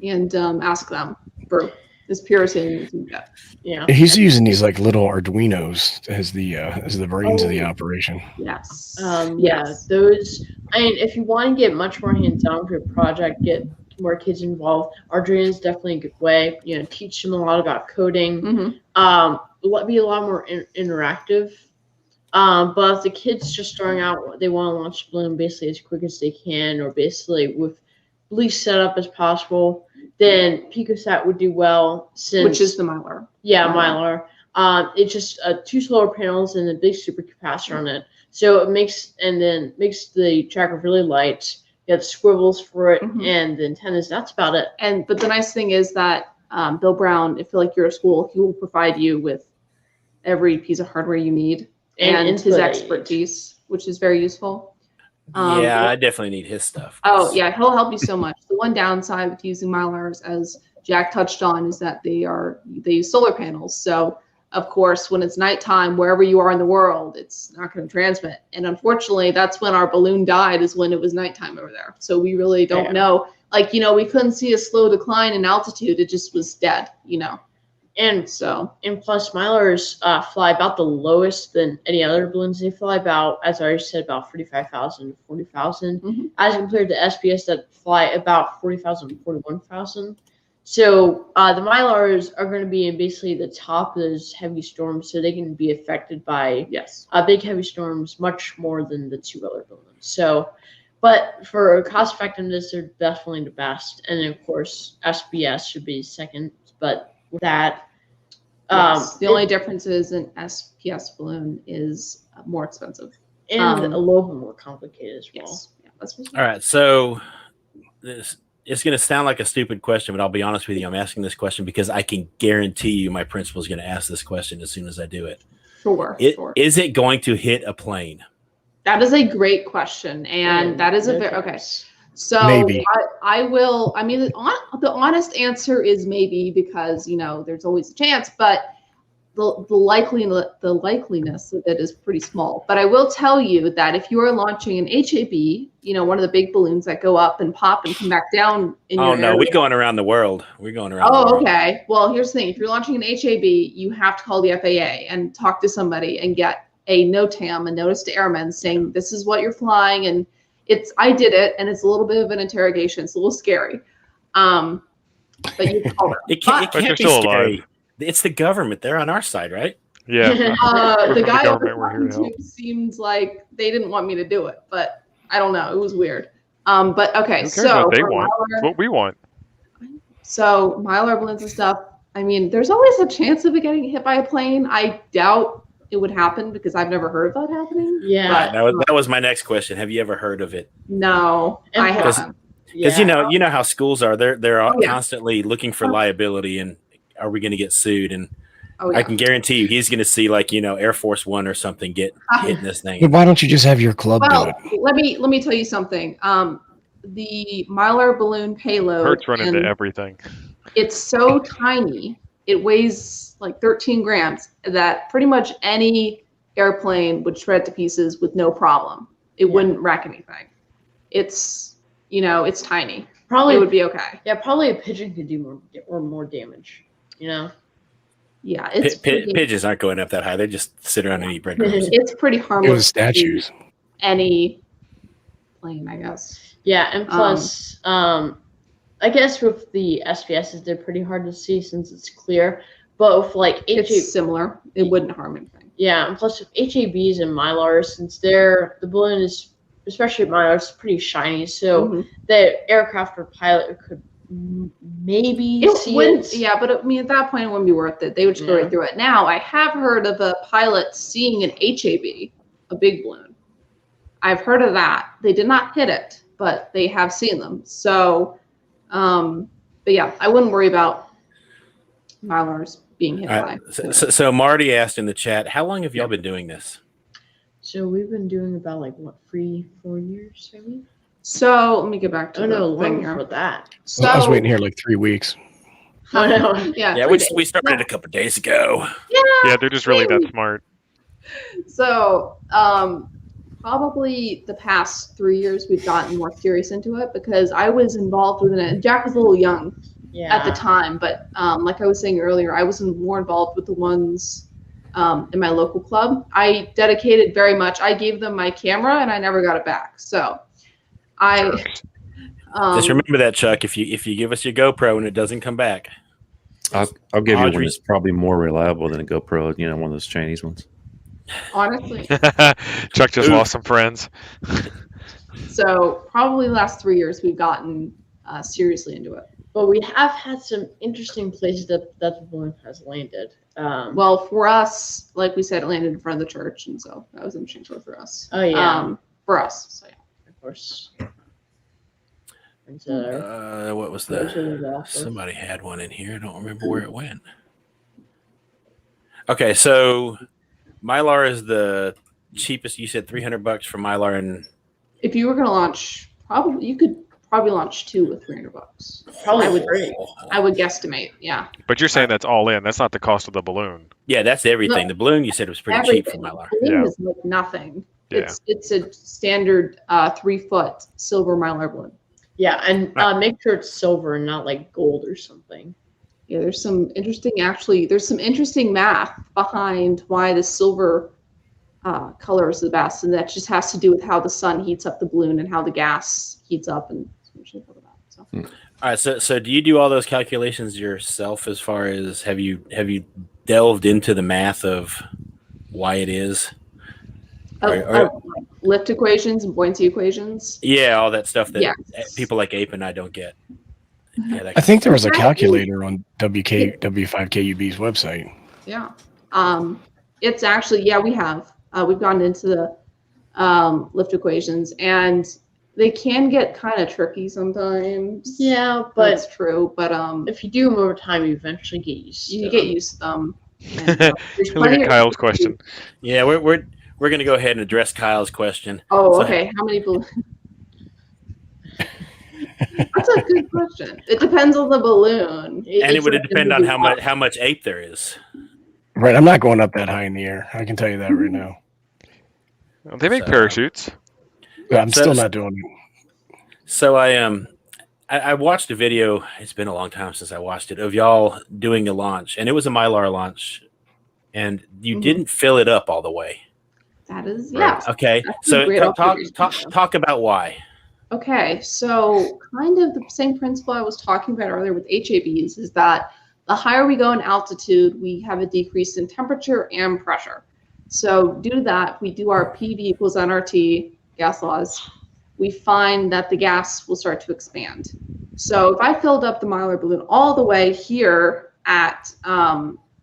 Speaker 5: and ask them for as pure as you can get.
Speaker 4: Yeah.
Speaker 3: He's using these like little Arduinos as the brains of the operation.
Speaker 5: Yes.
Speaker 4: Yeah, those. I mean, if you want to get much more hands-on for your project, get more kids involved. Audrey is definitely a good way. You know, teach them a lot about coding. Be a lot more interactive. But if the kids just starting out, they want to launch the balloon basically as quick as they can, or basically with least setup as possible, then PicoSat would do well.
Speaker 5: Which is the Mylar.
Speaker 4: Yeah, Mylar. It's just 2 solar panels and a big supercapacitor on it. So it makes the tracker really light. You have squivels for it and the antennas. That's about it.
Speaker 5: But the nice thing is that Bill Brown, if you're like you're a school, he will provide you with every piece of hardware you need and his expertise, which is very useful.
Speaker 1: Yeah, I definitely need his stuff.
Speaker 5: Oh yeah, he'll help you so much. The one downside with using Mylars, as Jack touched on, is that they use solar panels. So of course, when it's nighttime, wherever you are in the world, it's not going to transmit. And unfortunately, that's when our balloon died, is when it was nighttime over there. So we really don't know. Like, we couldn't see a slow decline in altitude. It just was dead,
Speaker 4: And plus, Mylars fly about the lowest than any other balloons. They fly about, as I already said, about 35,000 to 40,000, as compared to SPS that fly about 40,000 to 41,000. So the Mylars are going to be in basically the top of those heavy storms, so they can be affected by big heavy storms much more than the 2 other balloons. So, but for cost effectiveness, they're definitely the best. And of course, SBS should be second. But with that,
Speaker 5: the only difference is an SPS balloon is more expensive
Speaker 4: and a little bit more complicated as well.
Speaker 5: Yes. Yeah, that's
Speaker 1: all right. So it's going to sound like a stupid question, but I'll be honest with you. I'm asking this question because I can guarantee you my principal is going to ask this question as soon as I do it.
Speaker 5: Sure.
Speaker 1: Is it going to hit a plane?
Speaker 5: That is a great question, and that is okay. So
Speaker 3: maybe.
Speaker 5: I will. I mean, the honest answer is maybe, because there's always a chance, but the likeliness of it is pretty small. But I will tell you that if you are launching an HAB, one of the big balloons that go up and pop and come back down in your area.
Speaker 1: We're going around the world. We're going around the world.
Speaker 5: Okay. Well, here's the thing. If you're launching an HAB, you have to call the FAA and talk to somebody and get a NOTAM, a notice to airmen, saying this is what you're flying. And I did it, and it's a little bit of an interrogation. It's a little scary. But you call them.
Speaker 1: It can't be scary. It's the government. They're on our side, right?
Speaker 2: Yeah.
Speaker 5: The guy over YouTube seemed like they didn't want me to do it, but I don't know. It was weird. But okay, so
Speaker 2: what they want. It's what we want.
Speaker 5: So Mylar balloons and stuff. I mean, there's always a chance of it getting hit by a plane. I doubt it would happen because I've never heard of that happening.
Speaker 4: Yeah,
Speaker 5: but,
Speaker 1: that was my next question. Have you ever heard of it?
Speaker 5: No, I haven't.
Speaker 1: Because you know how schools are. They're constantly looking for liability, and are we going to get sued? And I can guarantee you, he's going to see Air Force One or something get hit in this thing.
Speaker 3: Why don't you just have your club do it?
Speaker 5: Let me tell you something. The Mylar balloon payload
Speaker 2: Hurts run into everything.
Speaker 5: It's so tiny. It weighs like 13 grams that pretty much any airplane would shred to pieces with no problem. It wouldn't wreck anything. It's it's tiny. Probably it would be okay.
Speaker 4: Yeah, probably a pigeon could do more damage.
Speaker 5: Yeah, it's
Speaker 1: pigeons aren't going up that high. They just sit around and eat breadcrumbs.
Speaker 5: It's pretty harmless.
Speaker 3: It was statues.
Speaker 5: Any plane, I guess.
Speaker 4: Yeah, and plus, I guess with the SPSs, they're pretty hard to see since it's clear. But with
Speaker 5: it's similar. It wouldn't harm anything.
Speaker 4: Yeah, and plus with HABs and Mylars, since the balloon is, especially Mylars, pretty shiny, so the aircraft or pilot could maybe see it.
Speaker 5: Yeah, but I mean, at that point, it wouldn't be worth it. They would just go right through it. Now, I have heard of a pilot seeing an HAB, a big balloon. I've heard of that. They did not hit it, but they have seen them. So, but yeah, I wouldn't worry about Mylars being hit by.
Speaker 1: So Marty asked in the chat, how long have y'all been doing this?
Speaker 4: So we've been doing about 3-4 years, maybe.
Speaker 5: So let me get back to
Speaker 4: long for that.
Speaker 3: So I was waiting here 3 weeks.
Speaker 4: Oh no!
Speaker 1: Yeah, we started a couple of days ago.
Speaker 2: Yeah, they're just really that smart.
Speaker 5: So probably the past 3 years we've gotten more serious into it because I was involved with it. Jack was a little young at the time, but like I was saying earlier, I was more involved with the ones in my local club. I dedicated very much. I gave them my camera and I never got it back. So I
Speaker 1: just remember that, Chuck. If you give us your GoPro and it doesn't come back,
Speaker 7: I'll give you one
Speaker 1: Audrey-
Speaker 7: that's probably more reliable than a GoPro. You know, one of those Chinese ones.
Speaker 5: honestly.
Speaker 2: Chuck just lost some friends.
Speaker 5: So probably the last 3 years we've gotten seriously into it.
Speaker 4: But we have had some interesting places that the balloon has landed.
Speaker 5: Well, for us, like we said, it landed in front of the church, and so that was interesting for us.
Speaker 4: Oh, yeah.
Speaker 5: For us, so yeah.
Speaker 4: Of course. And,
Speaker 1: what was the? Somebody had one in here. I don't remember where it went. Okay, so Mylar is the cheapest. You said $300 for Mylar, and
Speaker 5: If you were going to launch, probably you could probably launch 2 with $300.
Speaker 4: Probably
Speaker 5: I would guesstimate. Yeah.
Speaker 2: But you're saying that's all in. That's not the cost of the balloon.
Speaker 1: yeah, that's everything.
Speaker 5: No.
Speaker 1: The balloon you said was pretty cheap for Mylar.
Speaker 5: Balloon
Speaker 2: Yeah.
Speaker 5: is like nothing.
Speaker 2: Yeah.
Speaker 5: It's a standard 3-foot silver Mylar balloon.
Speaker 4: yeah, and make sure it's silver and not like gold or something.
Speaker 5: Yeah, there's some interesting math behind why the silver color is the best, and that just has to do with how the sun heats up the balloon and how the gas heats up and so.
Speaker 1: All right, so do you do all those calculations yourself? As far as have you delved into the math of why it is?
Speaker 5: Lift equations and buoyancy equations.
Speaker 1: Yeah, all that stuff that
Speaker 5: Yes.
Speaker 1: people like Ape and I don't get. Yeah,
Speaker 3: I think there was a calculator on W5KUB's website.
Speaker 5: Yeah. It's actually, we have. We've gone into the lift equations, and they can get kind of tricky sometimes.
Speaker 4: Yeah, but
Speaker 5: That's true. But
Speaker 4: if you do them over time, you eventually get used to
Speaker 5: you
Speaker 4: them.
Speaker 5: get used to them. And, there's
Speaker 2: Look
Speaker 5: plenty
Speaker 2: at
Speaker 5: of-
Speaker 2: Kyle's question.
Speaker 1: yeah, we're going to go ahead and address Kyle's question.
Speaker 5: Oh,
Speaker 1: So-
Speaker 5: okay. How many balloons? That's a good question. It depends on the balloon.
Speaker 1: And it
Speaker 4: It's
Speaker 1: would
Speaker 4: a-
Speaker 1: depend on how much Ape there is.
Speaker 3: Right, I'm not going up that high in the air. I can tell you that right now.
Speaker 2: They make
Speaker 1: So-
Speaker 2: parachutes.
Speaker 3: But I'm
Speaker 1: So-
Speaker 3: still not doing it.
Speaker 1: So I watched a video. It's been a long time since I watched it of y'all doing a launch, and it was a Mylar launch, and you
Speaker 5: Mhm.
Speaker 1: didn't fill it up all the way.
Speaker 5: That is, yeah.
Speaker 1: Okay,
Speaker 5: That's a
Speaker 1: so
Speaker 5: great observation.
Speaker 1: talk about why.
Speaker 5: Okay, so kind of the same principle I was talking about earlier with HABs is that the higher we go in altitude, we have a decrease in temperature and pressure. So due to that, we do our PV equals nRT gas laws. We find that the gas will start to expand. So if I filled up the Mylar balloon all the way here at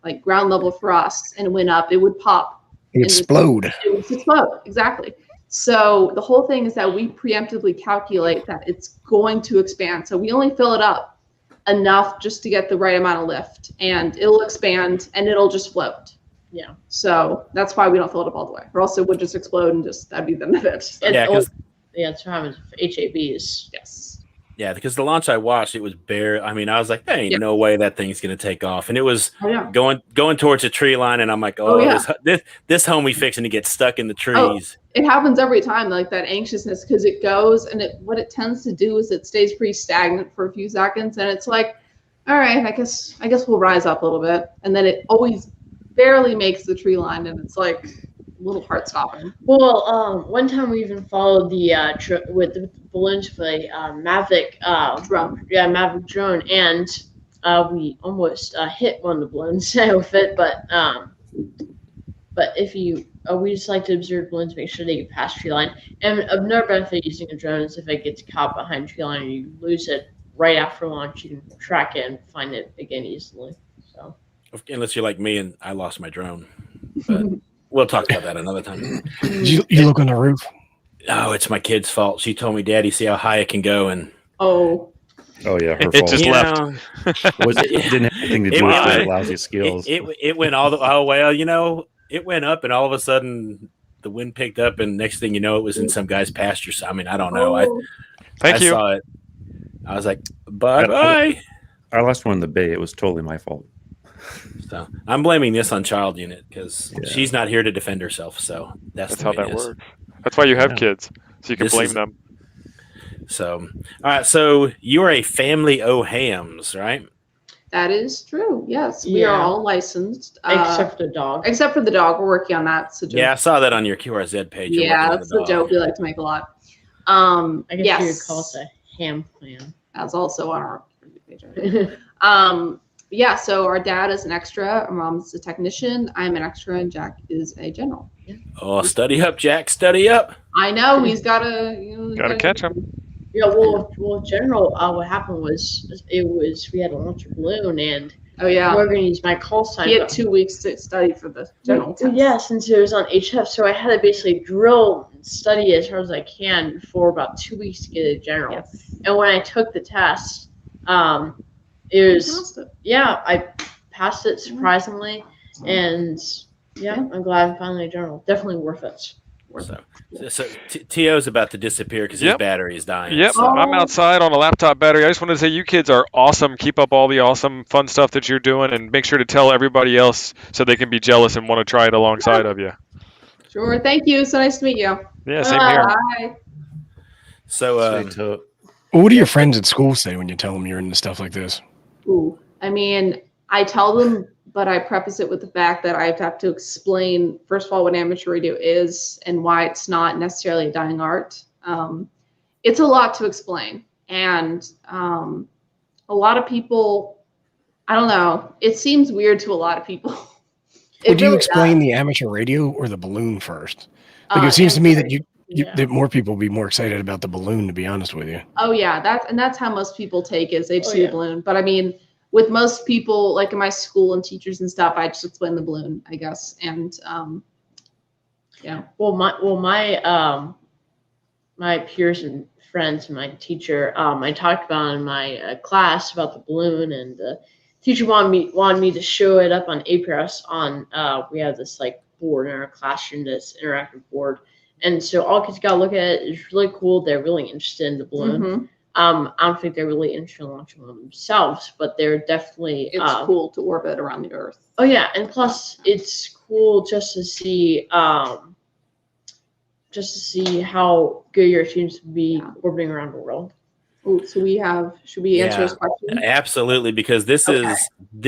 Speaker 5: like ground level thrust and went up, it would pop.
Speaker 3: Explode.
Speaker 5: It would explode, exactly. So the whole thing is that we preemptively calculate that it's going to expand. So we only fill it up enough just to get the right amount of lift, and it'll expand and it'll just float.
Speaker 4: Yeah.
Speaker 5: So that's why we don't fill it up all the way, or else it would just explode and just that'd be the end of it.
Speaker 4: And
Speaker 1: Yeah, 'cause-
Speaker 4: that's what happens with HABs.
Speaker 5: Yes.
Speaker 1: Yeah, because the launch I watched, it was bare. I mean, I was like, there ain't
Speaker 5: Yeah.
Speaker 1: no way that thing's gonna take off, and it was
Speaker 5: Oh yeah.
Speaker 1: going towards a tree line, and I'm like,
Speaker 5: Oh, yeah.
Speaker 1: this homie fixing to get stuck in the trees.
Speaker 5: It happens every time, like that anxiousness, because it goes and what it tends to do is it stays pretty stagnant for a few seconds, and it's like, all right, I guess we'll rise up a little bit, and then it always barely makes the tree line, and it's like a little heart stopping.
Speaker 4: Well, one time we even followed the with the balloons with a Mavic
Speaker 5: Drone.
Speaker 4: Yeah, Mavic drone, and we almost hit one of the balloons with it. But if you we just like to observe balloons, make sure they get past tree line. And another benefit of using a drone is if it gets caught behind tree line and you lose it right after launch, you can track it and find it again easily. So
Speaker 1: Unless you're like me and I lost my drone, but we'll talk about that another time.
Speaker 3: Did you look on the roof?
Speaker 1: Oh, it's my kid's fault. She told me, "Daddy, see how high it can go," and
Speaker 5: Oh,
Speaker 7: Oh yeah, her
Speaker 2: It
Speaker 7: fault.
Speaker 2: just
Speaker 1: you
Speaker 2: left.
Speaker 1: know,
Speaker 7: It didn't have anything to do
Speaker 1: It
Speaker 7: with
Speaker 1: was-
Speaker 7: her lousy skills.
Speaker 1: it went all the oh well, you know, it went up, and all of a sudden the wind picked up, and next thing you know, it was in some guy's pasture. So, I mean, I don't know. I
Speaker 2: Thank you.
Speaker 1: saw it. I was like, bye bye.
Speaker 7: I lost one in the bay. It was totally my fault.
Speaker 1: So I'm blaming this on child unit because
Speaker 7: Yeah.
Speaker 1: she's not here to defend herself. So that's
Speaker 2: That's
Speaker 1: the
Speaker 2: how
Speaker 1: way
Speaker 2: that
Speaker 1: it is.
Speaker 2: works. That's why you have
Speaker 7: Yeah.
Speaker 2: kids, so you can
Speaker 1: This
Speaker 2: blame
Speaker 1: is-
Speaker 2: them.
Speaker 1: So, all right. So you are a family o hams, right?
Speaker 5: That is true. Yes, we
Speaker 4: Yeah.
Speaker 5: are all licensed,
Speaker 4: Except for the dog.
Speaker 5: except for the dog. We're working on that. So
Speaker 1: Yeah, I saw that on your QRZ page. You're
Speaker 5: yeah,
Speaker 1: working on
Speaker 5: that's
Speaker 1: the
Speaker 5: the joke
Speaker 1: dog.
Speaker 5: we like to make a lot.
Speaker 4: I guess
Speaker 5: yes,
Speaker 4: you would call it a ham plan.
Speaker 5: that's also on our page. Yeah, so our dad is an extra, our mom's a technician, I'm an extra, and Jack is a general.
Speaker 1: Oh, study up, Jack. Study up.
Speaker 5: I know he's got to
Speaker 2: Gotta catch him.
Speaker 4: Yeah, well, general. What happened was we had to launch a balloon, and
Speaker 5: Oh yeah,
Speaker 4: we're going to use my call sign.
Speaker 5: he had
Speaker 4: but-
Speaker 5: 2 weeks to study for the general
Speaker 4: Well,
Speaker 5: test.
Speaker 4: yeah, since it was on HF, so I had to basically drill and study as hard as I can for about 2 weeks to get a general.
Speaker 5: Yes.
Speaker 4: And when I took the test, it was
Speaker 5: Passed it.
Speaker 4: yeah, I passed it surprisingly, and yeah, I'm glad I'm finally a general. Definitely worth it.
Speaker 1: So T.O.'s about to disappear because his
Speaker 2: Yep.
Speaker 1: battery is dying.
Speaker 2: Yep,
Speaker 1: So.
Speaker 2: I'm outside on a laptop battery. I just wanted to say you kids are awesome. Keep up all the awesome, fun stuff that you're doing, and make sure to tell everybody else so they can be jealous and want to try it alongside of you.
Speaker 5: Sure, thank you. So nice to meet you.
Speaker 2: Yeah, same here.
Speaker 5: Bye.
Speaker 1: So
Speaker 7: Sweet toe.
Speaker 3: What do your friends at school say when you tell them you're into stuff like this?
Speaker 5: Ooh, I mean, I tell them, but I preface it with the fact that I have to explain, first of all, what amateur radio is and why it's not necessarily a dying art. It's a lot to explain. And a lot of people, I don't know, it seems weird to a lot of people.
Speaker 3: Would you
Speaker 5: really
Speaker 3: explain
Speaker 5: does.
Speaker 3: the amateur radio or the balloon first? Like it seems to me that
Speaker 4: Yeah.
Speaker 3: that more people would be more excited about the balloon, to be honest with you.
Speaker 5: Oh yeah, that's how most people take it. Is they just
Speaker 4: Oh,
Speaker 5: see
Speaker 4: yeah.
Speaker 5: the balloon. But I mean, with most people, like in my school and teachers and stuff, I just explain the balloon, I guess. And yeah.
Speaker 4: Well, my peers and friends and my teacher, I talked about in my class about the balloon, and the teacher wanted me to show it up on APRS. We have this like board in our classroom, this interactive board, and so all kids got to look at it. It's really cool. They're really interested in the balloon.
Speaker 5: Mhm.
Speaker 4: I don't think they're really interested in launching one themselves, but they're definitely
Speaker 5: It's cool to orbit around the Earth.
Speaker 4: Oh yeah, and plus it's cool just to see how good your students would be
Speaker 5: Yeah.
Speaker 4: orbiting around the world.
Speaker 5: Ooh, so should we answer his question?
Speaker 1: absolutely, because this
Speaker 5: Okay.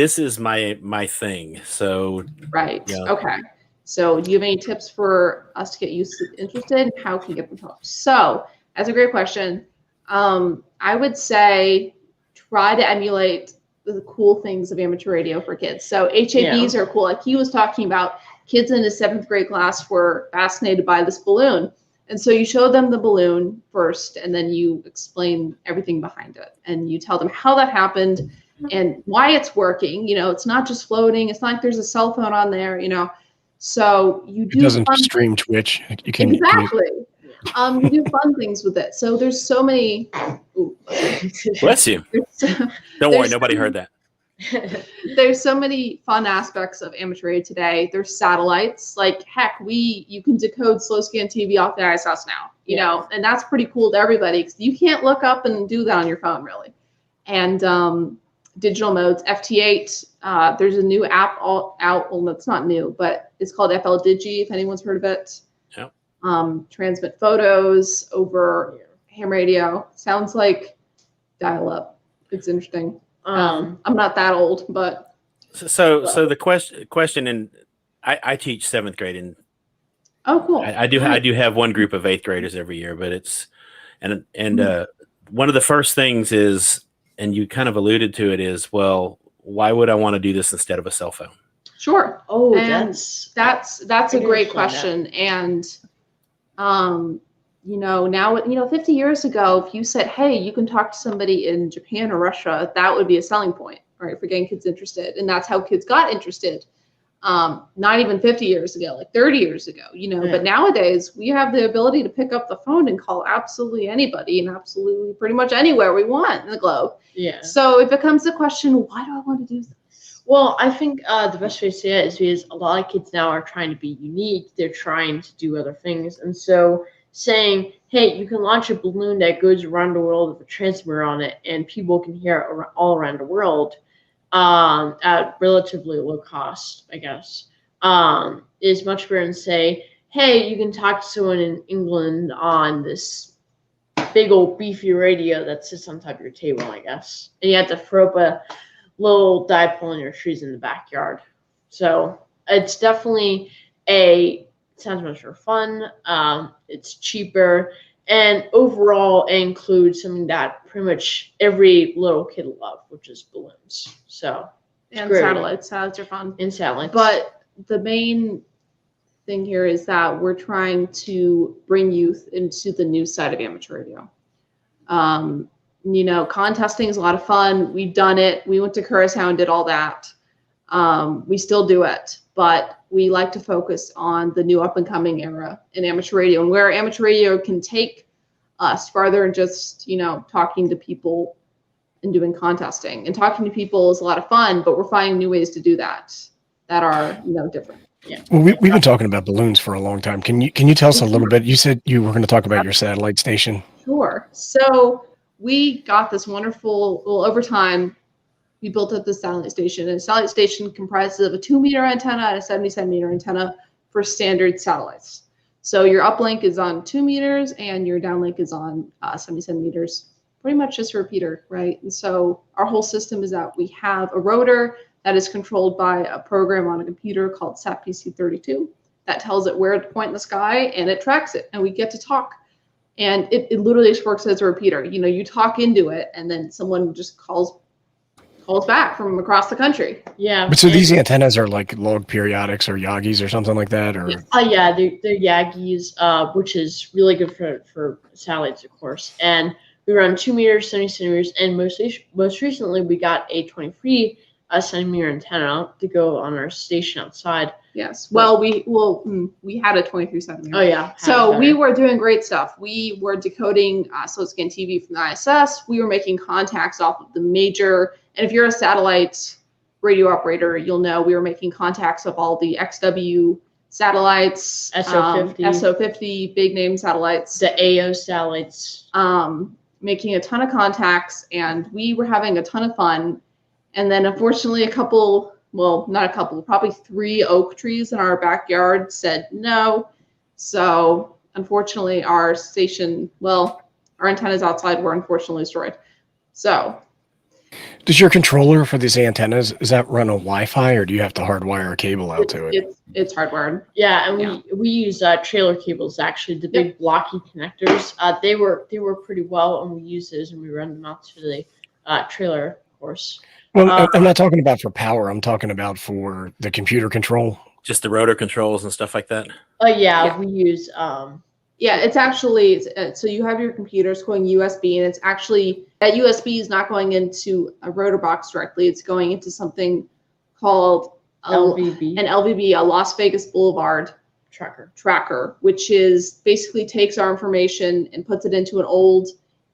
Speaker 1: is my thing. So
Speaker 5: Right.
Speaker 1: Yeah.
Speaker 5: Okay. So do you have any tips for us to get you interested? How can we get them hooked? So that's a great question. I would say try to emulate the cool things of amateur radio for kids. So HABs are cool. Like he was talking about, kids in his 7th grade class were fascinated by this balloon. And so you show them the balloon first, and then you explain everything behind it. And you tell them how that happened and why it's working. You know, it's not just floating. It's not like there's a cell phone on there, you know. So you
Speaker 3: It
Speaker 5: do
Speaker 3: doesn't
Speaker 5: fun-
Speaker 3: stream Twitch. You can
Speaker 5: exactly. You do fun things with it. So there's so many. Ooh,
Speaker 1: bless you. Don't worry,
Speaker 5: There's
Speaker 1: nobody
Speaker 5: some-
Speaker 1: heard that.
Speaker 5: there's so many fun aspects of amateur radio today. There's satellites. Like heck, you can decode slow scan TV off the ISS now. You know, and that's pretty cool to everybody because you can't look up and do that on your phone really. And digital modes, FT8. There's a new app out. Well, it's not new, but it's called FL Digi. If anyone's heard of it.
Speaker 1: Yep.
Speaker 5: Transmit photos over ham radio. Sounds like dial-up. It's interesting. I'm not that old, but
Speaker 1: So the question, and I teach 7th grade, and
Speaker 5: oh, cool.
Speaker 1: I do have one group of 8th graders every year, but it's and one of the first things is, and you kind of alluded to it, is, well, why would I want to do this instead of a cell phone?
Speaker 5: Sure.
Speaker 4: Oh,
Speaker 5: And that's a
Speaker 4: I
Speaker 5: great
Speaker 4: understand
Speaker 5: question. And now 50 years ago, if you said, hey, you can talk to somebody in Japan or Russia, that would be a selling point, right, for getting kids interested. And that's how kids got interested. Not even 50 years ago, like 30 years ago, but nowadays we have the ability to pick up the phone and call absolutely anybody and absolutely pretty much anywhere we want in the globe.
Speaker 4: Yeah.
Speaker 5: So it becomes the question, why do I want to do this?
Speaker 4: Well, I think the best way to say it is because a lot of kids now are trying to be unique. They're trying to do other things. And so saying, hey, you can launch a balloon that goes around the world with a transmitter on it and people can hear it all around the world, at relatively low cost, I guess, is much better than say, hey, you can talk to someone in England on this big old beefy radio that sits on top of your table, I guess. And you have to throw up a little dipole in your trees in the backyard. So it's definitely sounds much more fun. It's cheaper. And overall, it includes something that pretty much every little kid loves, which is balloons. So
Speaker 5: And
Speaker 4: great.
Speaker 5: satellites. Satellites are fun.
Speaker 4: And satellites.
Speaker 5: But the main thing here is that we're trying to bring youth into the new side of amateur radio. Contesting is a lot of fun. We've done it. We went to Curacao and did all that. We still do it, but we like to focus on the new up and coming era in amateur radio, and where amateur radio can take us farther than just, talking to people and doing contesting. And talking to people is a lot of fun, but we're finding new ways to do that are, different.
Speaker 4: Yeah.
Speaker 3: Well, we've been talking about balloons for a long time. Can you tell us a little bit? You said you were going to talk about your satellite station.
Speaker 5: Sure. So we got this wonderful, over time, we built up this satellite station. And a satellite station comprises of a 2-meter antenna and a 70-centimeter antenna for standard satellites. So your uplink is on 2 meters and your downlink is on 70 centimeters, pretty much just a repeater, right? And so our whole system is that we have a rotor that is controlled by a program on a computer called SAT-PC32 that tells it where to point in the sky, and it tracks it, and we get to talk. And it literally just works as a repeater. You talk into it, and then someone just calls back from across the country.
Speaker 4: Yeah.
Speaker 3: But so these antennas are like log periodics or Yagis or something like that, or
Speaker 4: yeah, they're Yagis, which is really good for satellites, of course. And we run 2 meters, 70 centimeters, and most recently we got a 23 centimeter antenna to go on our station outside.
Speaker 5: Yes. Well, we had a 23 centimeter.
Speaker 4: Oh yeah.
Speaker 5: So we were doing great stuff. We were decoding slow-scan TV from the ISS. We were making contacts off of the major. And if you're a satellite radio operator, you'll know we were making contacts of all the XW satellites, SO50, big name satellites,
Speaker 4: the AO satellites,
Speaker 5: making a ton of contacts, and we were having a ton of fun. And then unfortunately probably 3 oak trees in our backyard said no. So unfortunately our station, our antennas outside were unfortunately destroyed. So
Speaker 3: does your controller for these antennas, is that run on Wi-Fi, or do you have to hardwire a cable out to it?
Speaker 5: It's hardwired.
Speaker 4: Yeah, and we use trailer cables, actually, the big blocky connectors. They work pretty well, and we use those and we run them out to the trailer, of course.
Speaker 3: Well, I'm not talking about for power. I'm talking about for the computer control.
Speaker 1: Just the rotor controls and stuff like that.
Speaker 5: Yeah.
Speaker 4: We use
Speaker 5: it's actually, so you have your computers going USB, and it's actually, that USB is not going into a rotor box directly. It's going into something called
Speaker 4: LVB,
Speaker 5: an LVB, a Las Vegas Boulevard tracker, which is basically takes our information and puts it into an old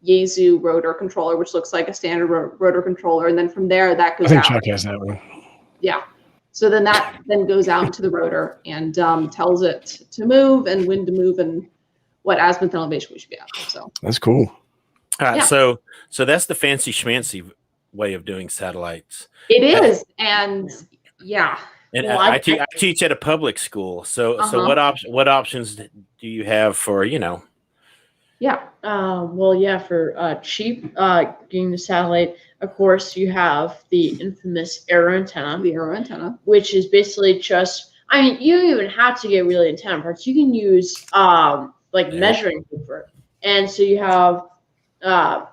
Speaker 5: Yaesu rotor controller, which looks like a standard rotor controller. And then from there, that goes out.
Speaker 3: I think Chuck has that one.
Speaker 5: Yeah. So then that goes out into the rotor and tells it to move and when to move and what azimuth and elevation we should be at. So
Speaker 3: that's cool.
Speaker 1: All right,
Speaker 5: Yeah.
Speaker 1: so that's the fancy schmancy way of doing satellites.
Speaker 5: it is, and yeah.
Speaker 1: And
Speaker 4: Well,
Speaker 1: I teach at a public school. So what options do you have for
Speaker 5: Yeah.
Speaker 4: For cheap getting the satellite, of course, you have the infamous arrow antenna, which is basically just, you don't even have to get really antenna parts. You can use measuring paper. And so you have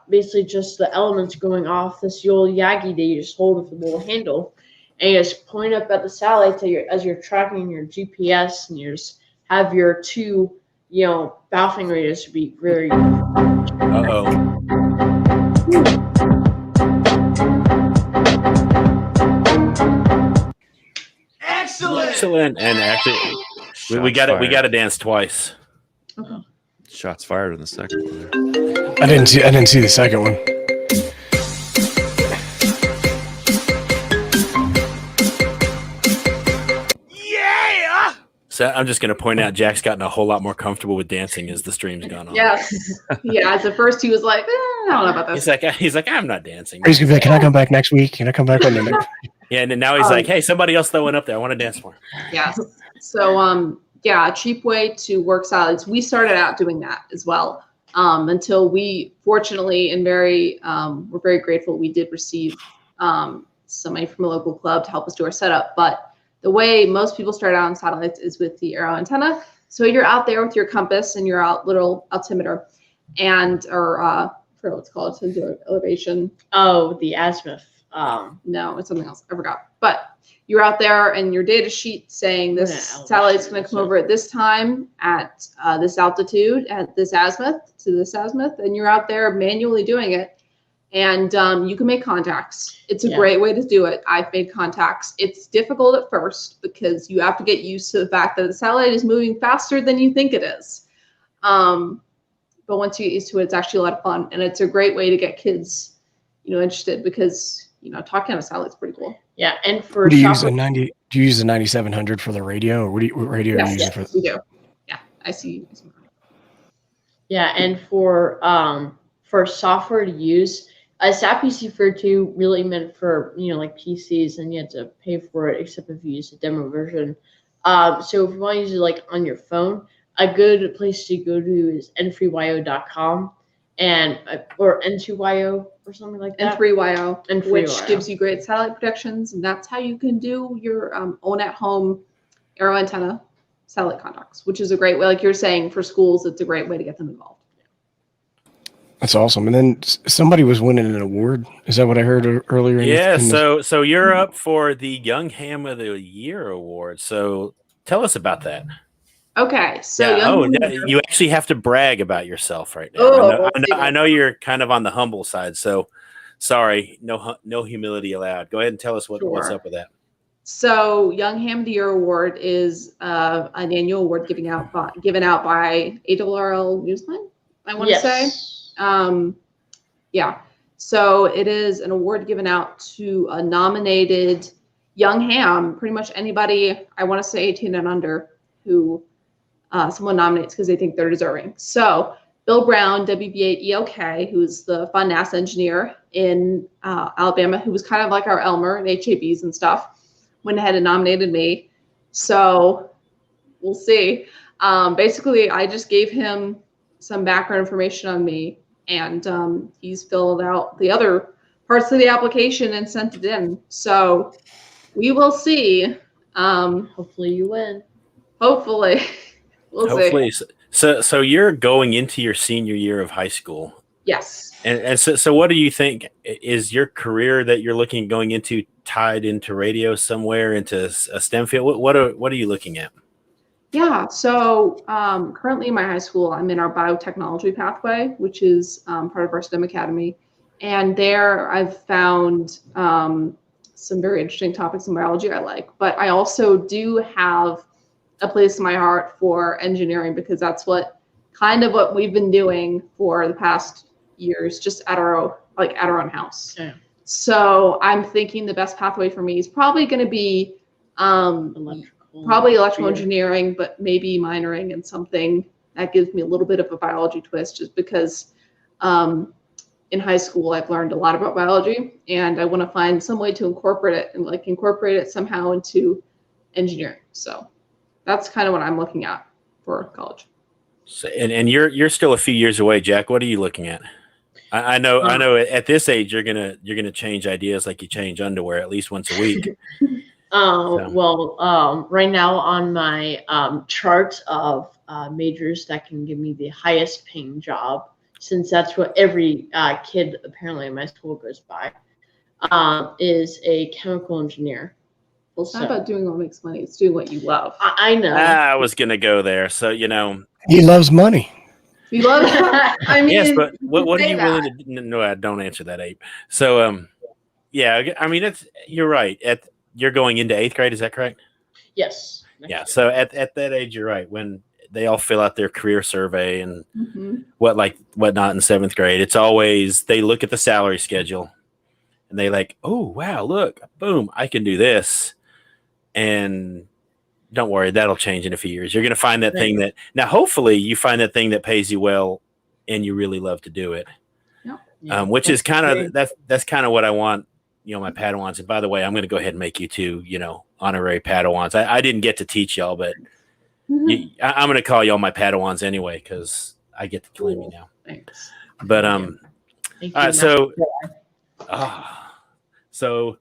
Speaker 4: basically just the elements going off this old Yagi that you just hold with a little handle, and you just point up at the satellite as you're tracking your GPS, and you just have your 2 baffling radios to be very.
Speaker 1: Excellent. And actually, we got to dance twice.
Speaker 5: Okay.
Speaker 7: Shots fired in the second one.
Speaker 3: I didn't see the second one.
Speaker 6: Yeah!
Speaker 1: So I'm just going to point out Jack's gotten a whole lot more comfortable with dancing as the stream's gone on.
Speaker 5: Yes. Yeah. At first, he was like, I don't know about this.
Speaker 1: He's like, I'm not dancing.
Speaker 3: He's gonna be like, can I come back next week? Can I come back on the next?
Speaker 1: Yeah, and then now he's like, hey, somebody else throw one up there. I want to dance more.
Speaker 5: Yes. So, yeah, a cheap way to work salads. We started out doing that as well. Until we fortunately and we're very grateful we did receive somebody from a local club to help us do our setup. But the way most people start out on satellites is with the aero antenna. So you're out there with your compass and your little altimeter or I forgot what it's called, sensor elevation.
Speaker 4: Oh, the azimuth.
Speaker 5: No, it's something else. I forgot. But you're out there and your data sheet saying this satellite's going to come over at this time at this altitude at this azimuth to this azimuth, and you're out there manually doing it. And you can make contacts. It's a great way to do it. I've made contacts. It's difficult at first because you have to get used to the fact that the satellite is moving faster than you think it is. But once you get used to it, it's actually a lot of fun, and it's a great way to get kids, interested because talking on a satellite is pretty cool.
Speaker 4: Yeah, and for
Speaker 3: do you use a 9700 for the radio, or what radio are you using for?
Speaker 5: We do. Yeah, I see.
Speaker 4: Yeah, and for software to use, a SAP PC for 2 really meant for like PCs, and you had to pay for it except if you use a demo version. So if you want to use it like on your phone, a good place to go to is n3yo.com or N2YO or something like that.
Speaker 5: N3YO, which gives you great satellite protections, and that's how you can do your own at-home aero antenna satellite contacts, which is a great way, like you're saying, for schools. It's a great way to get them involved.
Speaker 3: That's awesome. And then somebody was winning an award. Is that what I heard earlier?
Speaker 1: Yeah. So you're up for the Young Ham of the Year award. So tell us about that.
Speaker 5: Okay. So
Speaker 1: you actually have to brag about yourself right now. I know you're kind of on the humble side. So sorry, no humility allowed. Go ahead and tell us what's up with that.
Speaker 5: So Young Ham of the Year award is an annual award given out by ARRL Newsline, I want to say. So it is an award given out to a nominated young ham, pretty much anybody, I want to say 18 and under, who someone nominates because they think they're deserving. So Bill Brown, WB8ELK, who's the fun NASA engineer in Alabama, who was kind of like our Elmer and HABs and stuff, went ahead and nominated me. So we'll see. Basically, I just gave him some background information on me, and he's filled out the other parts of the application and sent it in. So we will see.
Speaker 4: Hopefully you win.
Speaker 5: Hopefully. We'll see.
Speaker 1: So you're going into your senior year of high school.
Speaker 5: Yes.
Speaker 1: And so what do you think is your career that you're looking going into tied into radio somewhere, into a STEM field? What are you looking at?
Speaker 5: Yeah, so currently in my high school, I'm in our biotechnology pathway, which is part of our STEM academy. And there I've found some very interesting topics in biology I like. But I also do have a place in my heart for engineering, because that's what we've been doing for the past years, just at our own house. Yeah. So I'm thinking the best pathway for me is probably going to be electrical engineering, but maybe minoring in something that gives me a little bit of a biology twist, just because in high school I've learned a lot about biology, and I want to find some way to incorporate it somehow into engineering. So that's kind of what I'm looking at for college.
Speaker 1: So, and you're still a few years away, Jack. What are you looking at? I know at this age you're gonna change ideas like you change underwear at least once a week.
Speaker 4: Right now on my chart of majors that can give me the highest paying job, since that's what every kid apparently in my school goes by, is a chemical engineer.
Speaker 5: It's not about doing what makes money. It's doing what you love.
Speaker 4: I know.
Speaker 1: I was going to go there. So,
Speaker 3: he loves money.
Speaker 5: He loves I mean,
Speaker 1: yes, but what are you willing to do? No, don't answer that, Abe. So, you're right. You're going into 8th grade. Is that correct?
Speaker 4: Yes.
Speaker 1: Yeah. So at that age, you're right. When they all fill out their career survey and whatnot in 7th grade, it's always, they look at the salary schedule and they like, oh, wow, look, boom, I can do this. And don't worry, that'll change in a few years. You're going to find that thing that now, hopefully you find that thing that pays you well and you really love to do it. Which is kind of, that's kind of what I want, my Padawans. And by the way, I'm going to go ahead and make you two, honorary Padawans. I didn't get to teach y'all, but I'm going to call y'all my Padawans anyway, because I get to claim you now.
Speaker 5: Thanks.
Speaker 1: But, all right, so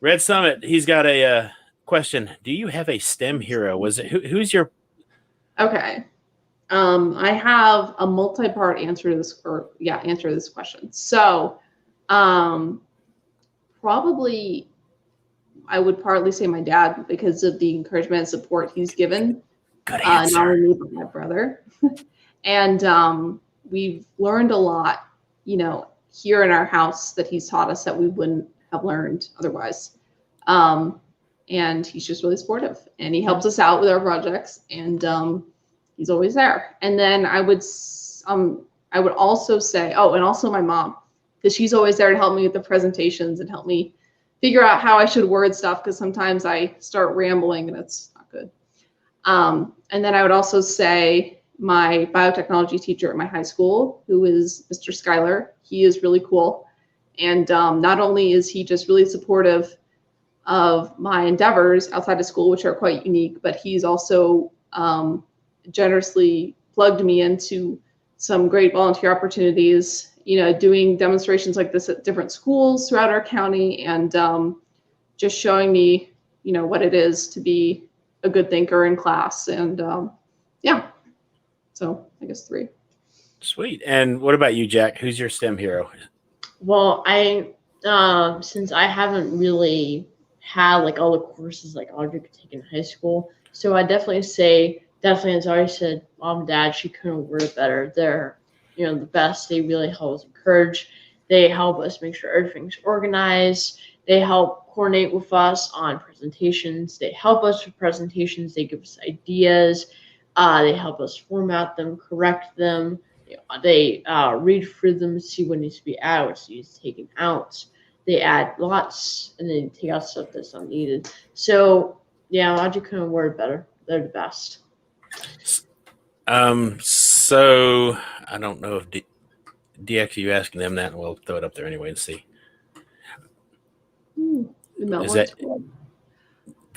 Speaker 1: Red Summit, he's got a question. Do you have a STEM hero? Was it who's your? Okay.
Speaker 5: I have a multi-part answer to this, answer to this question. So, probably, I would partly say my dad because of the encouragement and support he's given.
Speaker 1: Good answer.
Speaker 5: Not only me but my brother, and we've learned a lot, here in our house that he's taught us that we wouldn't have learned otherwise. And he's just really supportive, and he helps us out with our projects, and he's always there. And then I would also say, and also my mom, because she's always there to help me with the presentations and help me figure out how I should word stuff, because sometimes I start rambling and it's not good. And then I would also say my biotechnology teacher at my high school, who is Mr. Schuyler. He is really cool. And not only is he just really supportive of my endeavors outside of school, which are quite unique, but he's also generously plugged me into some great volunteer opportunities, doing demonstrations like this at different schools throughout our county, and just showing me, what it is to be a good thinker in class. And so I guess 3.
Speaker 1: Sweet. And what about you, Jack? Who's your STEM hero?
Speaker 4: Well, since I haven't really had like all the courses like Audrey could take in high school, so I definitely say, as Audrey said, mom and dad, she couldn't word it better. They're the best. They really help us encourage. They help us make sure everything's organized. They help coordinate with us on presentations. They help us with presentations. They give us ideas. They help us format them, correct them. They read through them, see what needs to be added, what needs to be taken out. They add lots, and then take out stuff that's not needed. So, Audrey couldn't word better. They're the best.
Speaker 1: So I don't know if DX, you asking them that, and we'll throw it up there anyway and see.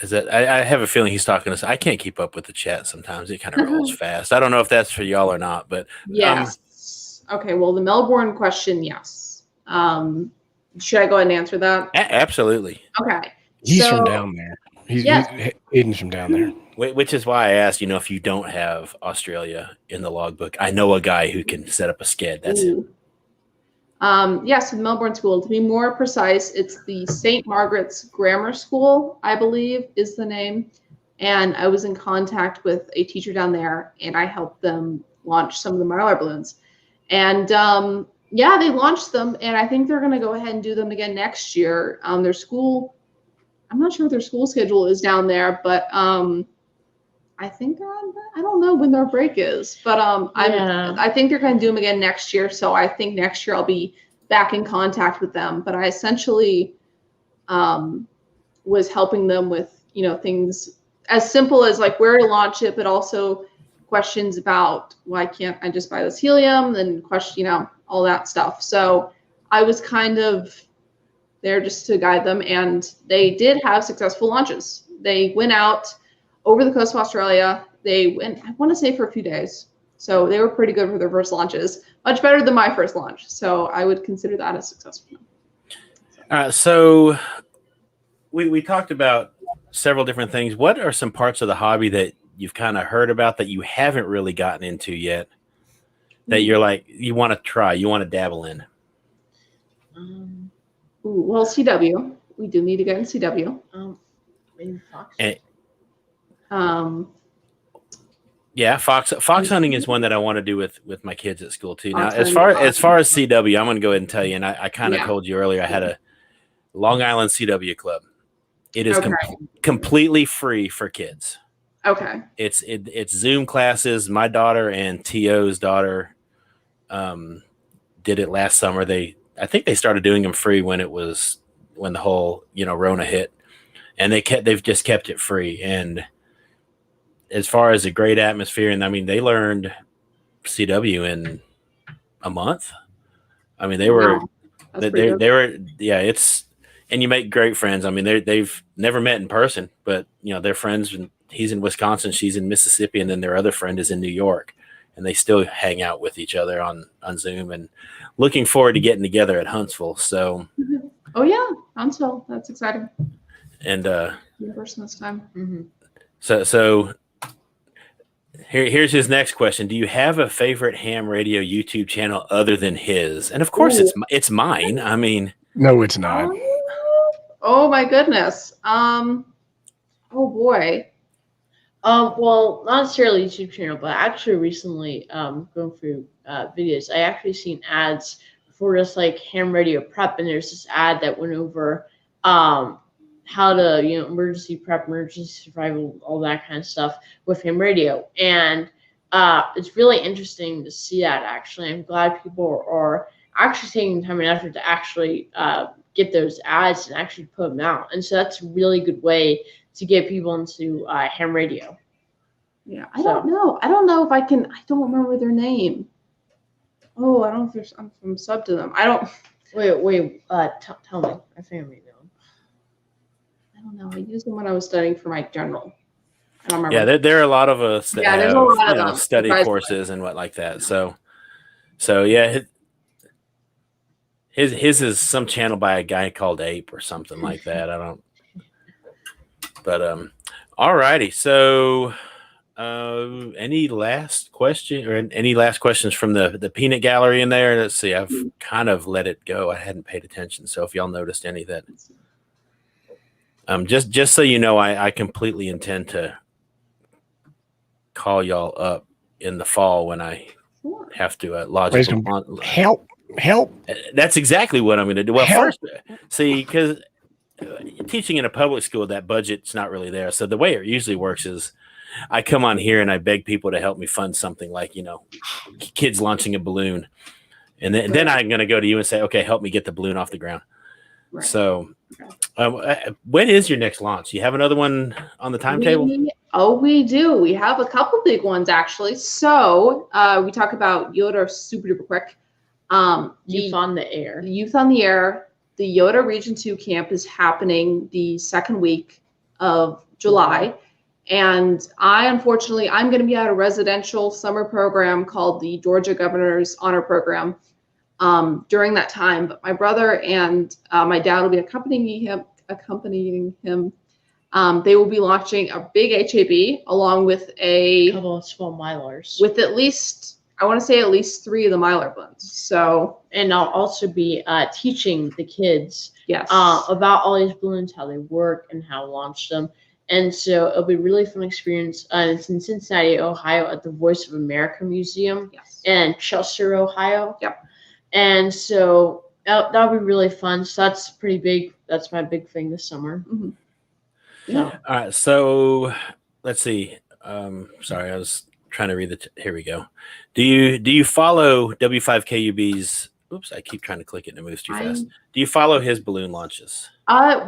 Speaker 1: Is that I have a feeling he's talking to us. I can't keep up with the chat sometimes. It kind of rolls fast. I don't know if that's for y'all or not, but
Speaker 5: yes. Okay, well, the Melbourne question, yes. Should I go ahead and answer that?
Speaker 1: Absolutely.
Speaker 5: Okay.
Speaker 3: He's from down there. Aiden's from down there.
Speaker 1: Which is why I asked, if you don't have Australia in the logbook, I know a guy who can set up a sked. That's him.
Speaker 5: Yes, the Melbourne School. To be more precise, it's the St. Margaret's Grammar School, I believe, is the name. And I was in contact with a teacher down there, and I helped them launch some of the Mylar balloons. And they launched them, and I think they're going to go ahead and do them again next year. Their school, I'm not sure what their school schedule is down there, but I think I don't know when their break is, but I think they're going to do them again next year. So I think next year I'll be back in contact with them. But I essentially was helping them with things as simple as like where to launch it, but also questions about why can't I just buy this helium, and all that stuff. So I was kind of there just to guide them, and they did have successful launches. They went out over the coast of Australia. They went, I want to say, for a few days. So they were pretty good for their first launches, much better than my first launch. So I would consider that a successful.
Speaker 1: So we talked about several different things. What are some parts of the hobby that you've kind of heard about that you haven't really gotten into yet, that you're like, you want to try, you want to dabble in?
Speaker 5: Well, CW. We do need to get in CW.
Speaker 4: Maybe Fox.
Speaker 1: Fox hunting is one that I want to do with my kids at school too. Now, as far as CW, I'm going to go ahead and tell you, and I kind of told you earlier, I had a Long Island CW club. It is completely free for kids.
Speaker 5: Okay.
Speaker 1: It's Zoom classes. My daughter and T.O.'s daughter did it last summer. I think they started doing them free when the whole Rona hit, and they've just kept it free. And as far as a great atmosphere, and I mean, they learned CW in a month. I mean, they were,
Speaker 5: Wow. That's pretty good.
Speaker 1: they were, yeah, it's, and you make great friends. I mean, they've never met in person, but you know, they're friends. And he's in Wisconsin, she's in Mississippi, and then their other friend is in New York, and they still hang out with each other on Zoom, and looking forward to getting together at Huntsville. So,
Speaker 5: Oh yeah, Huntsville. That's exciting.
Speaker 1: and
Speaker 5: In person this time.
Speaker 4: Mm-hmm.
Speaker 1: so here's his next question. Do you have a favorite ham radio YouTube channel other than his? And of course, it's mine. I mean,
Speaker 3: No, it's not.
Speaker 5: Oh my goodness. Oh boy.
Speaker 4: Well, not necessarily YouTube channel, but actually recently, going through videos, I actually seen ads for just like ham radio prep, and there's this ad that went over how to, you know, emergency prep, emergency survival, all that kind of stuff with ham radio, and it's really interesting to see that. Actually, I'm glad people are actually taking time and effort to actually get those ads and actually put them out, and so that's a really good way to get people into ham radio.
Speaker 5: Yeah, I don't know. I don't know if I can. I don't remember their name. Oh, I don't know if there's. I'm sub to them. I don't.
Speaker 4: Wait. Tell me. I think I may know.
Speaker 5: I don't know. I used them when I was studying for my general. I don't remember.
Speaker 1: yeah, there are a lot of us that
Speaker 5: Yeah, there's
Speaker 1: have,
Speaker 5: a lot of
Speaker 1: you know,
Speaker 5: them,
Speaker 1: study
Speaker 5: surprisingly.
Speaker 1: courses and what like that. So yeah, his is some channel by a guy called Ape or something like that. I don't. But all righty. So any last question or any last questions from the peanut gallery in there? Let's see. I've kind of let it go. I hadn't paid attention. So if y'all noticed any that, just so you know, I completely intend to call y'all up in the fall when I have to lodge
Speaker 3: Help.
Speaker 1: That's exactly what I'm going to do. Well,
Speaker 3: Help.
Speaker 1: first, see, because teaching in a public school, that budget's not really there. So the way it usually works is I come on here and I beg people to help me fund something like, you know, kids launching a balloon. And then I'm going to go to you and say, okay, help me get the balloon off the ground.
Speaker 5: Right.
Speaker 1: So when is your next launch? You have another one on the timetable?
Speaker 5: We do. We have a couple big ones, actually. So we talk about Yoda super duper quick.
Speaker 4: Youth on the Air.
Speaker 5: Youth on the Air. The Yoda Region 2 camp is happening the second week of July. And I'm going to be at a residential summer program called the Georgia Governor's Honor Program during that time. But my brother and my dad will be accompanying him. They will be launching a big HAB along with a
Speaker 4: couple of small Mylars.
Speaker 5: With at least 3 of the Mylar blends. So,
Speaker 4: and I'll also be teaching the kids about all these balloons, how they work, and how to launch them. And so it'll be a really fun experience. It's in Cincinnati, Ohio, at the Voice of America Museum in Chester, Ohio.
Speaker 5: Yep.
Speaker 4: And so that'll be really fun. So that's pretty big. That's my big thing this summer.
Speaker 5: Mm-hmm.
Speaker 1: Yeah. All right. So let's see. Sorry, I was trying to read here we go. Do you follow W5KUB's? Oops, I keep trying to click it and it moves too fast. Do you follow his balloon launches?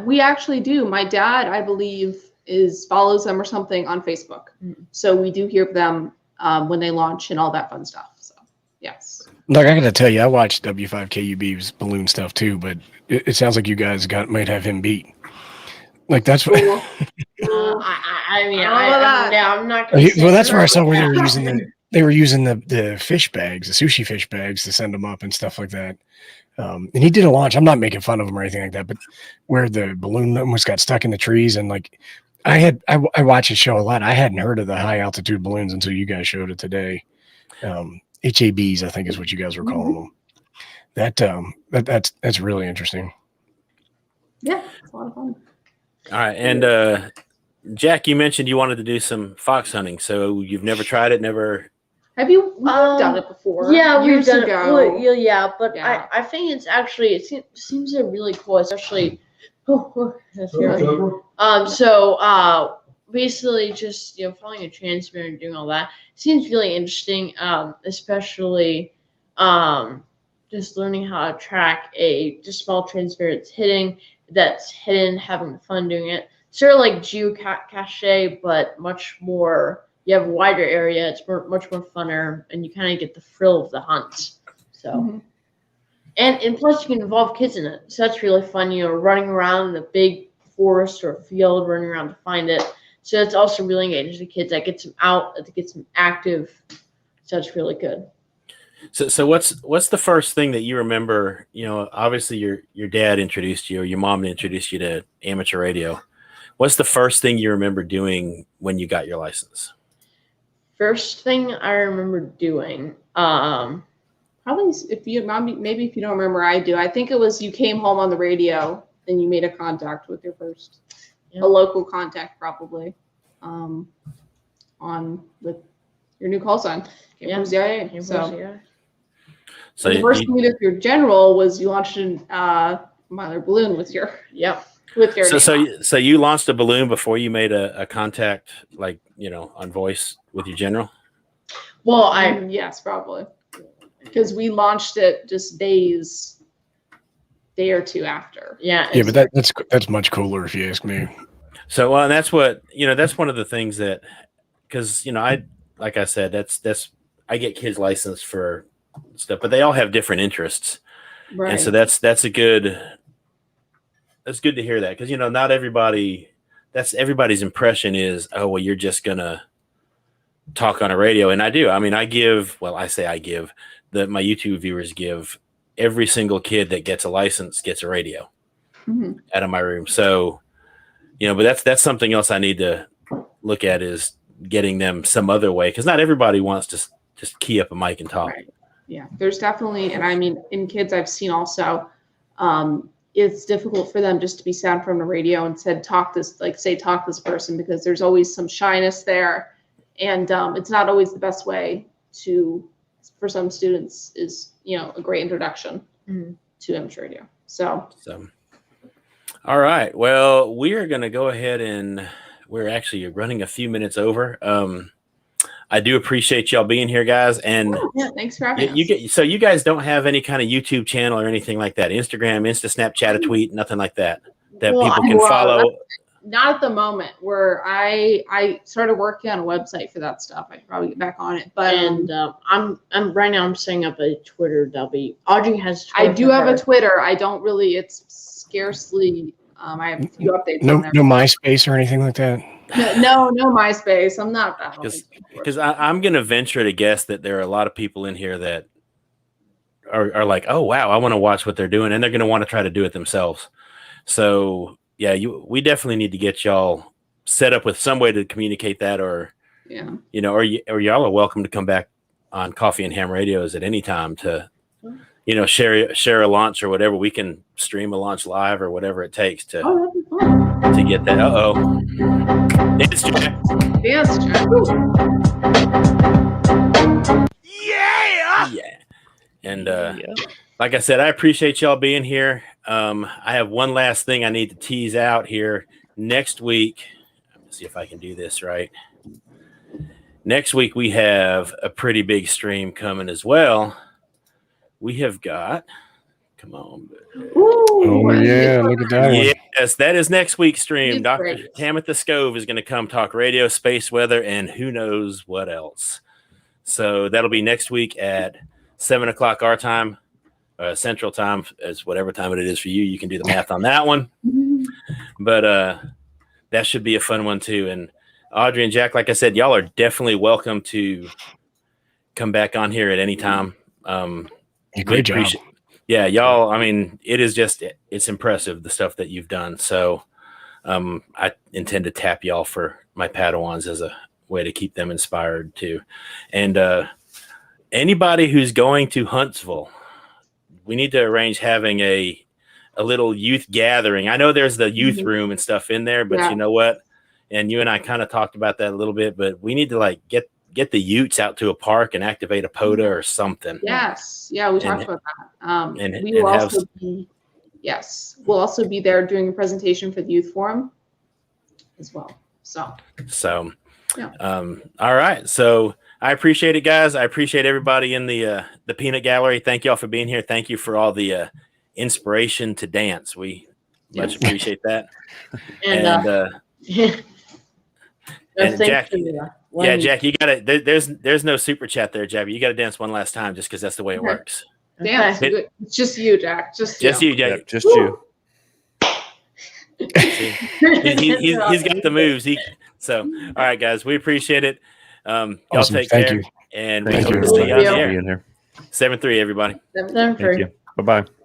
Speaker 5: We actually do. My dad, I believe, follows them or something on Facebook. So we do hear them when they launch and all that fun stuff. So yes.
Speaker 3: Look, I got to tell you, I watched W5KUB's balloon stuff too, but it sounds like you guys might have him beat. Like that's what.
Speaker 4: I'm not gonna
Speaker 3: well, that's where I saw where they were using the fish bags, the sushi fish bags, to send them up and stuff like that. And he did a launch. I'm not making fun of him or anything like that, but where the balloon almost got stuck in the trees, and like I watch his show a lot. I hadn't heard of the high altitude balloons until you guys showed it today. HABs, I think, is what you guys were calling them. That's really interesting.
Speaker 5: Yeah, it's a lot of fun.
Speaker 1: All right, and Jack, you mentioned you wanted to do some fox hunting, so you've never tried it, never.
Speaker 5: Have you done it before?
Speaker 4: Yeah,
Speaker 5: years
Speaker 4: we've done
Speaker 5: ago.
Speaker 4: it. Yeah, but yeah. I think it's actually seems really cool, especially. So basically, just following a transmitter and doing all that seems really interesting. Especially just learning how to track a small transmitter that's hidden, having fun doing it. Sort of like geocache, but much more you have a wider area. It's much more funner, and you kind of get the thrill of the hunt. So, and plus you can involve kids in it. So that's really fun. Running around in a big forest or a field, running around to find it. So it's also really engaging the kids. That gets them out. That gets them active. So it's really good.
Speaker 1: So what's the first thing that you remember? Obviously your dad introduced you, or your mom introduced you to amateur radio. What's the first thing you remember doing when you got your license?
Speaker 4: First thing I remember doing,
Speaker 5: Probably if you don't remember, I do. I think it was you came home on the radio and you made a contact with your first, a local contact probably, with your new call sign.
Speaker 1: So
Speaker 5: the first thing you did with your general was you launched a Mylar balloon with your
Speaker 1: So you launched a balloon before you made a contact, on voice with your general?
Speaker 4: Well,
Speaker 5: yes, probably, because we launched it just day or two after.
Speaker 3: Yeah, but that's much cooler if you ask me.
Speaker 1: So, and that's what that's one of the things that, because like I said, that's I get kids licensed for stuff, but they all have different interests,
Speaker 5: right?
Speaker 1: And so that's good. That's good to hear that, because not everybody. That's everybody's impression is, oh well, you're just gonna talk on a radio, and I do. I mean, I give my YouTube viewers give every single kid that gets a license gets a radio out of my room. So, but that's something else I need to look at, is getting them some other way, because not everybody wants to just key up a mic and talk.
Speaker 5: Right. Yeah, there's definitely, and I mean, in kids I've seen also, it's difficult for them just to be sat from the radio and talk this person, because there's always some shyness there, and it's not always the best way for some students is a great introduction to amateur radio. So
Speaker 1: all right, well, we are going to go ahead, and we're actually running a few minutes over. I do appreciate y'all being here, guys, and
Speaker 5: thanks for having us.
Speaker 1: So you guys don't have any kind of YouTube channel or anything like that? Instagram, Insta, Snapchat, a tweet, nothing like that people can follow?
Speaker 5: Not at the moment. Where I started working on a website for that stuff. I could probably get back on it, but
Speaker 4: I'm right now. I'm setting up a Twitter. Audrey has. Twitter.
Speaker 5: I do have a Twitter. I don't really. It's scarcely. I have a few updates.
Speaker 3: No,
Speaker 5: on there.
Speaker 3: No MySpace or anything like that.
Speaker 5: No MySpace. I'm not that.
Speaker 1: Because I'm going to venture to guess that there are a lot of people in here that are like, oh wow, I want to watch what they're doing, and they're going to want to try to do it themselves. So yeah, we definitely need to get y'all set up with some way to communicate that, or or y'all are welcome to come back on Coffee and Ham Radios at any time to share a launch or whatever. We can stream a launch live or whatever it takes to get that. Dance check. Yeah. And like I said, I appreciate y'all being here. I have one last thing I need to tease out here. Next week, let's see if I can do this right. Next week, we have a pretty big stream coming as well. We have got, come on.
Speaker 3: Oh, yeah, look at that.
Speaker 1: Yes, that is next week's stream. Dr. Tamitha Scove is going to come talk radio, space weather, and who knows what else. So that'll be next week at 7 o'clock our time, Central Time, as whatever time it is for you. You can do the math on that one. But that should be a fun one too. And Audrey and Jack, like I said, y'all are definitely welcome to come back on here at any time.
Speaker 3: Great job.
Speaker 1: Yeah, y'all, I mean, it's impressive, the stuff that you've done. So I intend to tap y'all for my Padawans as a way to keep them inspired too. And anybody who's going to Huntsville, we need to arrange having a little youth gathering. I know there's the youth room and stuff in there, but you know what? And you and I kind of talked about that a little bit, but we need to get the Utes out to a park and activate a POTA or something.
Speaker 5: Yes. Yeah, we talked about that.
Speaker 1: We'll
Speaker 5: also be there doing a presentation for the youth forum as well. So
Speaker 1: all right. So I appreciate it, guys. I appreciate everybody in the peanut gallery. Thank y'all for being here. Thank you for all the inspiration to dance. We much appreciate that.
Speaker 4: And
Speaker 1: Jack, Yeah, Jack, you got to. There's no super chat there, Jack. You got to dance one last time, just because that's the way it
Speaker 5: Okay.
Speaker 1: works.
Speaker 5: Dance.
Speaker 1: Okay.
Speaker 5: It's just you, Jack. Just you.
Speaker 1: You, Jack.
Speaker 7: Yep, just you.
Speaker 1: He's got the moves. All right, guys, we appreciate it. Y'all
Speaker 3: Awesome.
Speaker 1: take
Speaker 3: Thank
Speaker 1: care,
Speaker 3: you.
Speaker 1: and
Speaker 7: Thank
Speaker 1: we
Speaker 7: you.
Speaker 1: hope to see you on the
Speaker 4: Thank
Speaker 1: air.
Speaker 7: Being here.
Speaker 1: 7-3, everybody.
Speaker 4: Seven
Speaker 7: Thank
Speaker 4: three.
Speaker 7: you. Bye bye.